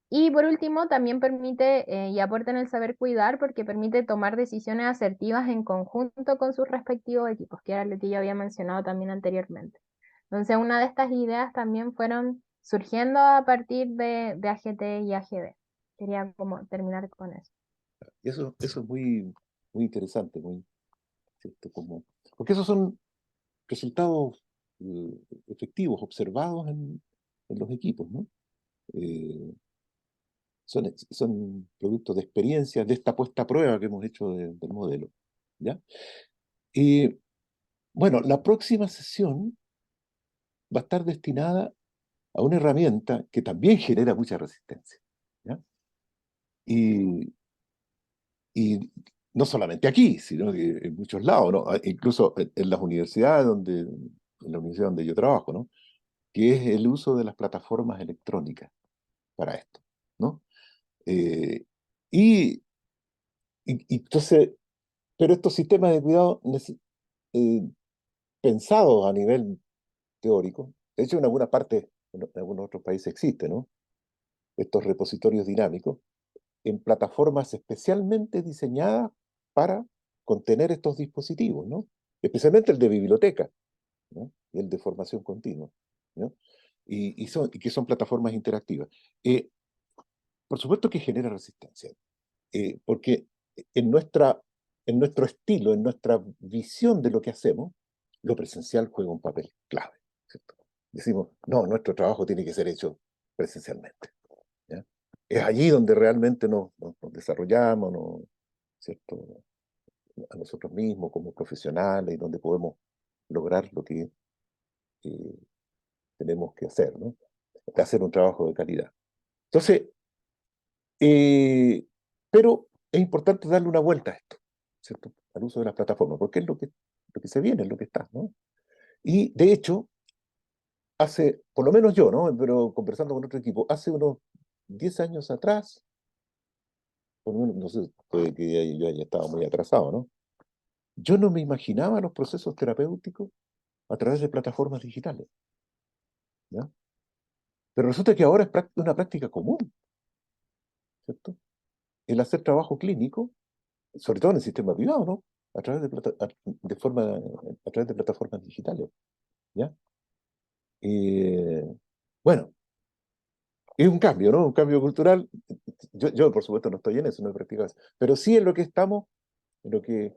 Y por último, también permite y aporta en el saber cuidar porque permite tomar decisiones asertivas en conjunto con sus respectivos equipos, que era lo que yo había mencionado también anteriormente. Entonces, una de estas ideas también fueron surgiendo a partir de AGT y AGD. Quería como terminar con eso. Y eso es muy interesante, ¿cierto? Porque esos son resultados efectivos, observados en los equipos, ¿no? Eh, son productos de experiencias, de esta puesta a prueba que hemos hecho del modelo, ¿ya? Y bueno, la próxima sesión va a estar destinada a una herramienta que también genera mucha resistencia, ¿ya? Y, y no solamente aquí, sino que en muchos lados, ¿no? Incluso en las universidades en la universidad donde yo trabajo, ¿no? Que es el uso de las plataformas electrónicas para esto, ¿no? Eh, y, y entonces, pero estos sistemas de cuidado eh, pensados a nivel teórico, de hecho en algunas partes, en algunos otros países existe, ¿no? Estos repositorios dinámicos en plataformas especialmente diseñadas para contener estos dispositivos, ¿no? Especialmente el de biblioteca, ¿no? Y el de formación continua, ¿no? Y que son plataformas interactivas. Por supuesto que genera resistencia, porque en, nuestra, en nuestro estilo, en nuestra visión de lo que hacemos, lo presencial juega un papel clave, ¿cierto? Decimos, no, nuestro trabajo tiene que ser hecho presencialmente, ¿ya? Es allí donde realmente nos desarrollamos, ¿cierto? A nosotros mismos como profesionales y donde podemos lograr lo que eh, tenemos que hacer, ¿no? De hacer un trabajo de calidad. Entonces, pero es importante darle una vuelta a esto, ¿cierto? Al uso de las plataformas, porque es lo que se viene, es lo que está, ¿no? Y de hecho, por lo menos yo, ¿no? Pero conversando con otro equipo, hace unos 10 años atrás, por lo menos, no sé, puede que yo haya estado muy atrasado, ¿no? Yo no me imaginaba los procesos terapéuticos a través de plataformas digitales, ¿ya? Pero resulta que ahora es una práctica común, ¿cierto? El hacer trabajo clínico, sobre todo en el sistema privado, ¿no? A través a través de plataformas digitales, ¿ya? Bueno, es un cambio, ¿no? Un cambio cultural. Yo, por supuesto, no estoy en eso, no he practicado eso, pero sí en lo que estamos, en lo que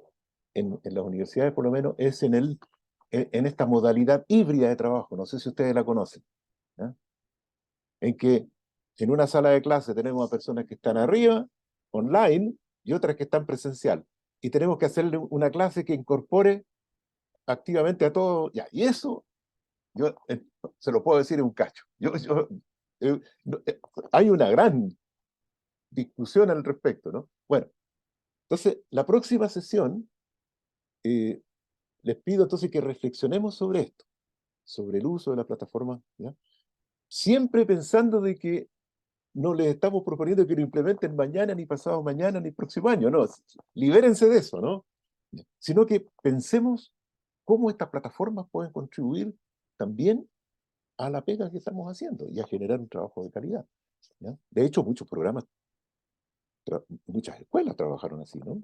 en las universidades, por lo menos, es en esta modalidad híbrida de trabajo. No sé si ustedes la conocen, ¿ya? en que en una sala de clase tenemos a personas que están arriba, online, y otras que están presencial. Y tenemos que hacerle una clase que incorpore activamente a todos. Ya, y eso, yo se lo puedo decir en un cacho. Hay una gran discusión al respecto, ¿no? Bueno, entonces, la próxima sesión, les pido entonces que reflexionemos sobre esto, sobre el uso de la plataforma, ¿ya? Siempre pensando de que no les estamos proponiendo que lo implementen mañana, ni pasado mañana, ni próximo año, no, libérense de eso, ¿no? Sino que pensemos cómo estas plataformas pueden contribuir también a la pega que estamos haciendo y a generar un trabajo de calidad, ¿ya? De hecho, muchos programas, muchas escuelas trabajaron así, ¿no?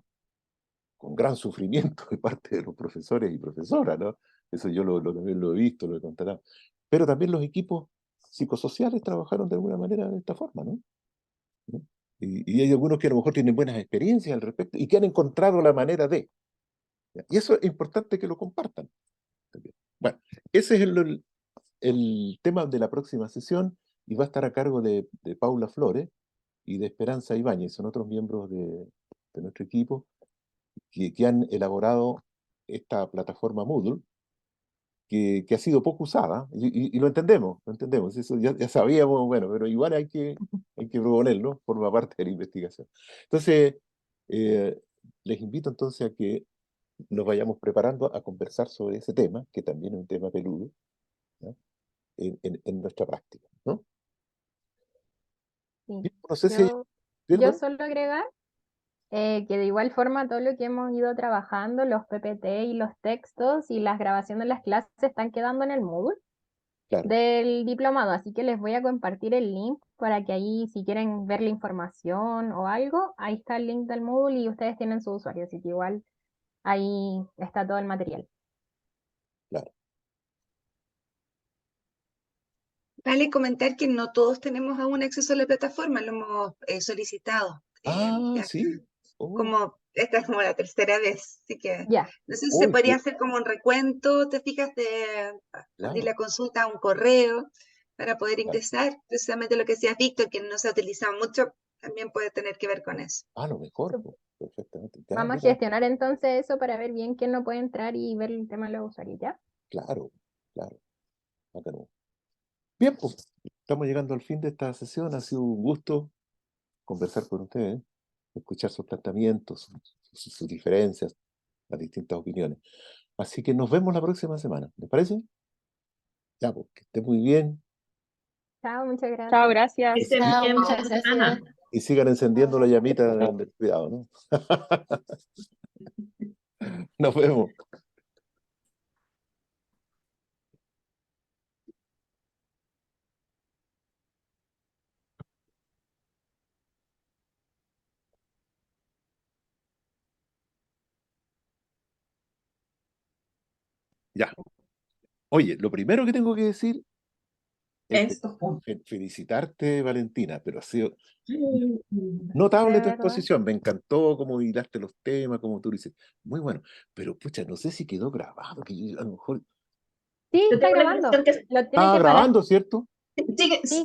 Con gran sufrimiento de parte de los profesores y profesoras, ¿no? Eso yo también lo he visto, lo he contado. Pero también los equipos psicosociales trabajaron de alguna manera de esta forma, ¿no? ¿No? Y hay algunos que a lo mejor tienen buenas experiencias al respecto y que han encontrado la manera de. ¿Ya? Y eso es importante que lo compartan también. Bueno, ese es el tema de la próxima sesión y va a estar a cargo de Paula Flores y de Esperanza Ibáñez, son otros miembros de nuestro equipo que han elaborado esta plataforma Moodle, que ha sido poco usada, y lo entendemos, eso ya sabíamos, bueno, pero igual hay que proponerlo, forma parte de la investigación. Entonces, les invito entonces a que nos vayamos preparando a conversar sobre ese tema, que también es un tema peludo, ¿no? En nuestra práctica, ¿no? Sí. Bien, no sé si... Yo solo agregar que de igual forma todo lo que hemos ido trabajando, los PPT y los textos y las grabaciones de las clases están quedando en el Moodle Claro, del diplomado, así que les voy a compartir el link para que ahí si quieren ver la información o algo, ahí está el link del Moodle y ustedes tienen su usuario, así que igual ahí está todo el material. claro. Vale comentar que no todos tenemos aún acceso a la plataforma, lo hemos solicitado. Ah, Ya sí. Oh, como, esta es como la tercera vez, así que Ya, no sé si se oh, podría hacer como un recuento, te fijas, de claro, la consulta a un correo para poder claro. ingresar. Precisamente lo que decías, Víctor, que no se ha utilizado mucho, también puede tener que ver con eso. A lo mejor, súper. pues, perfectamente. Ya, Vamos a mira, gestionar entonces eso para ver bien quién no puede entrar y ver el tema de los usuarios, ¿ya? claro, claro. Bacano. Bien, pues estamos llegando al fin de esta sesión. Ha sido un gusto conversar con ustedes, escuchar sus planteamientos, sus diferencias, las distintas opiniones. Así que nos vemos la próxima semana. ¿Les parece? Ya, pues, que esté muy bien Chao, muchas Chao, gracias. Que gracias. estén Chao, bien, muchas buena gracias. semana. y sigan encendiendo la llamita del cuidado, ¿no? Nos vemos. Ya. Oye, lo primero que tengo que decir es Esto, punto. felicitarte, Valentina, pero ha sido notable De tu verdad. exposición. Me encantó cómo hilaste los temas, como tú dices. Muy bueno. Pero, pucha, no sé si quedó grabado, que a lo mejor... Sí, Yo está tengo la grabando. impresión que Lo tiene Estaba que parar. grabando, ¿cierto? sigue, Sí.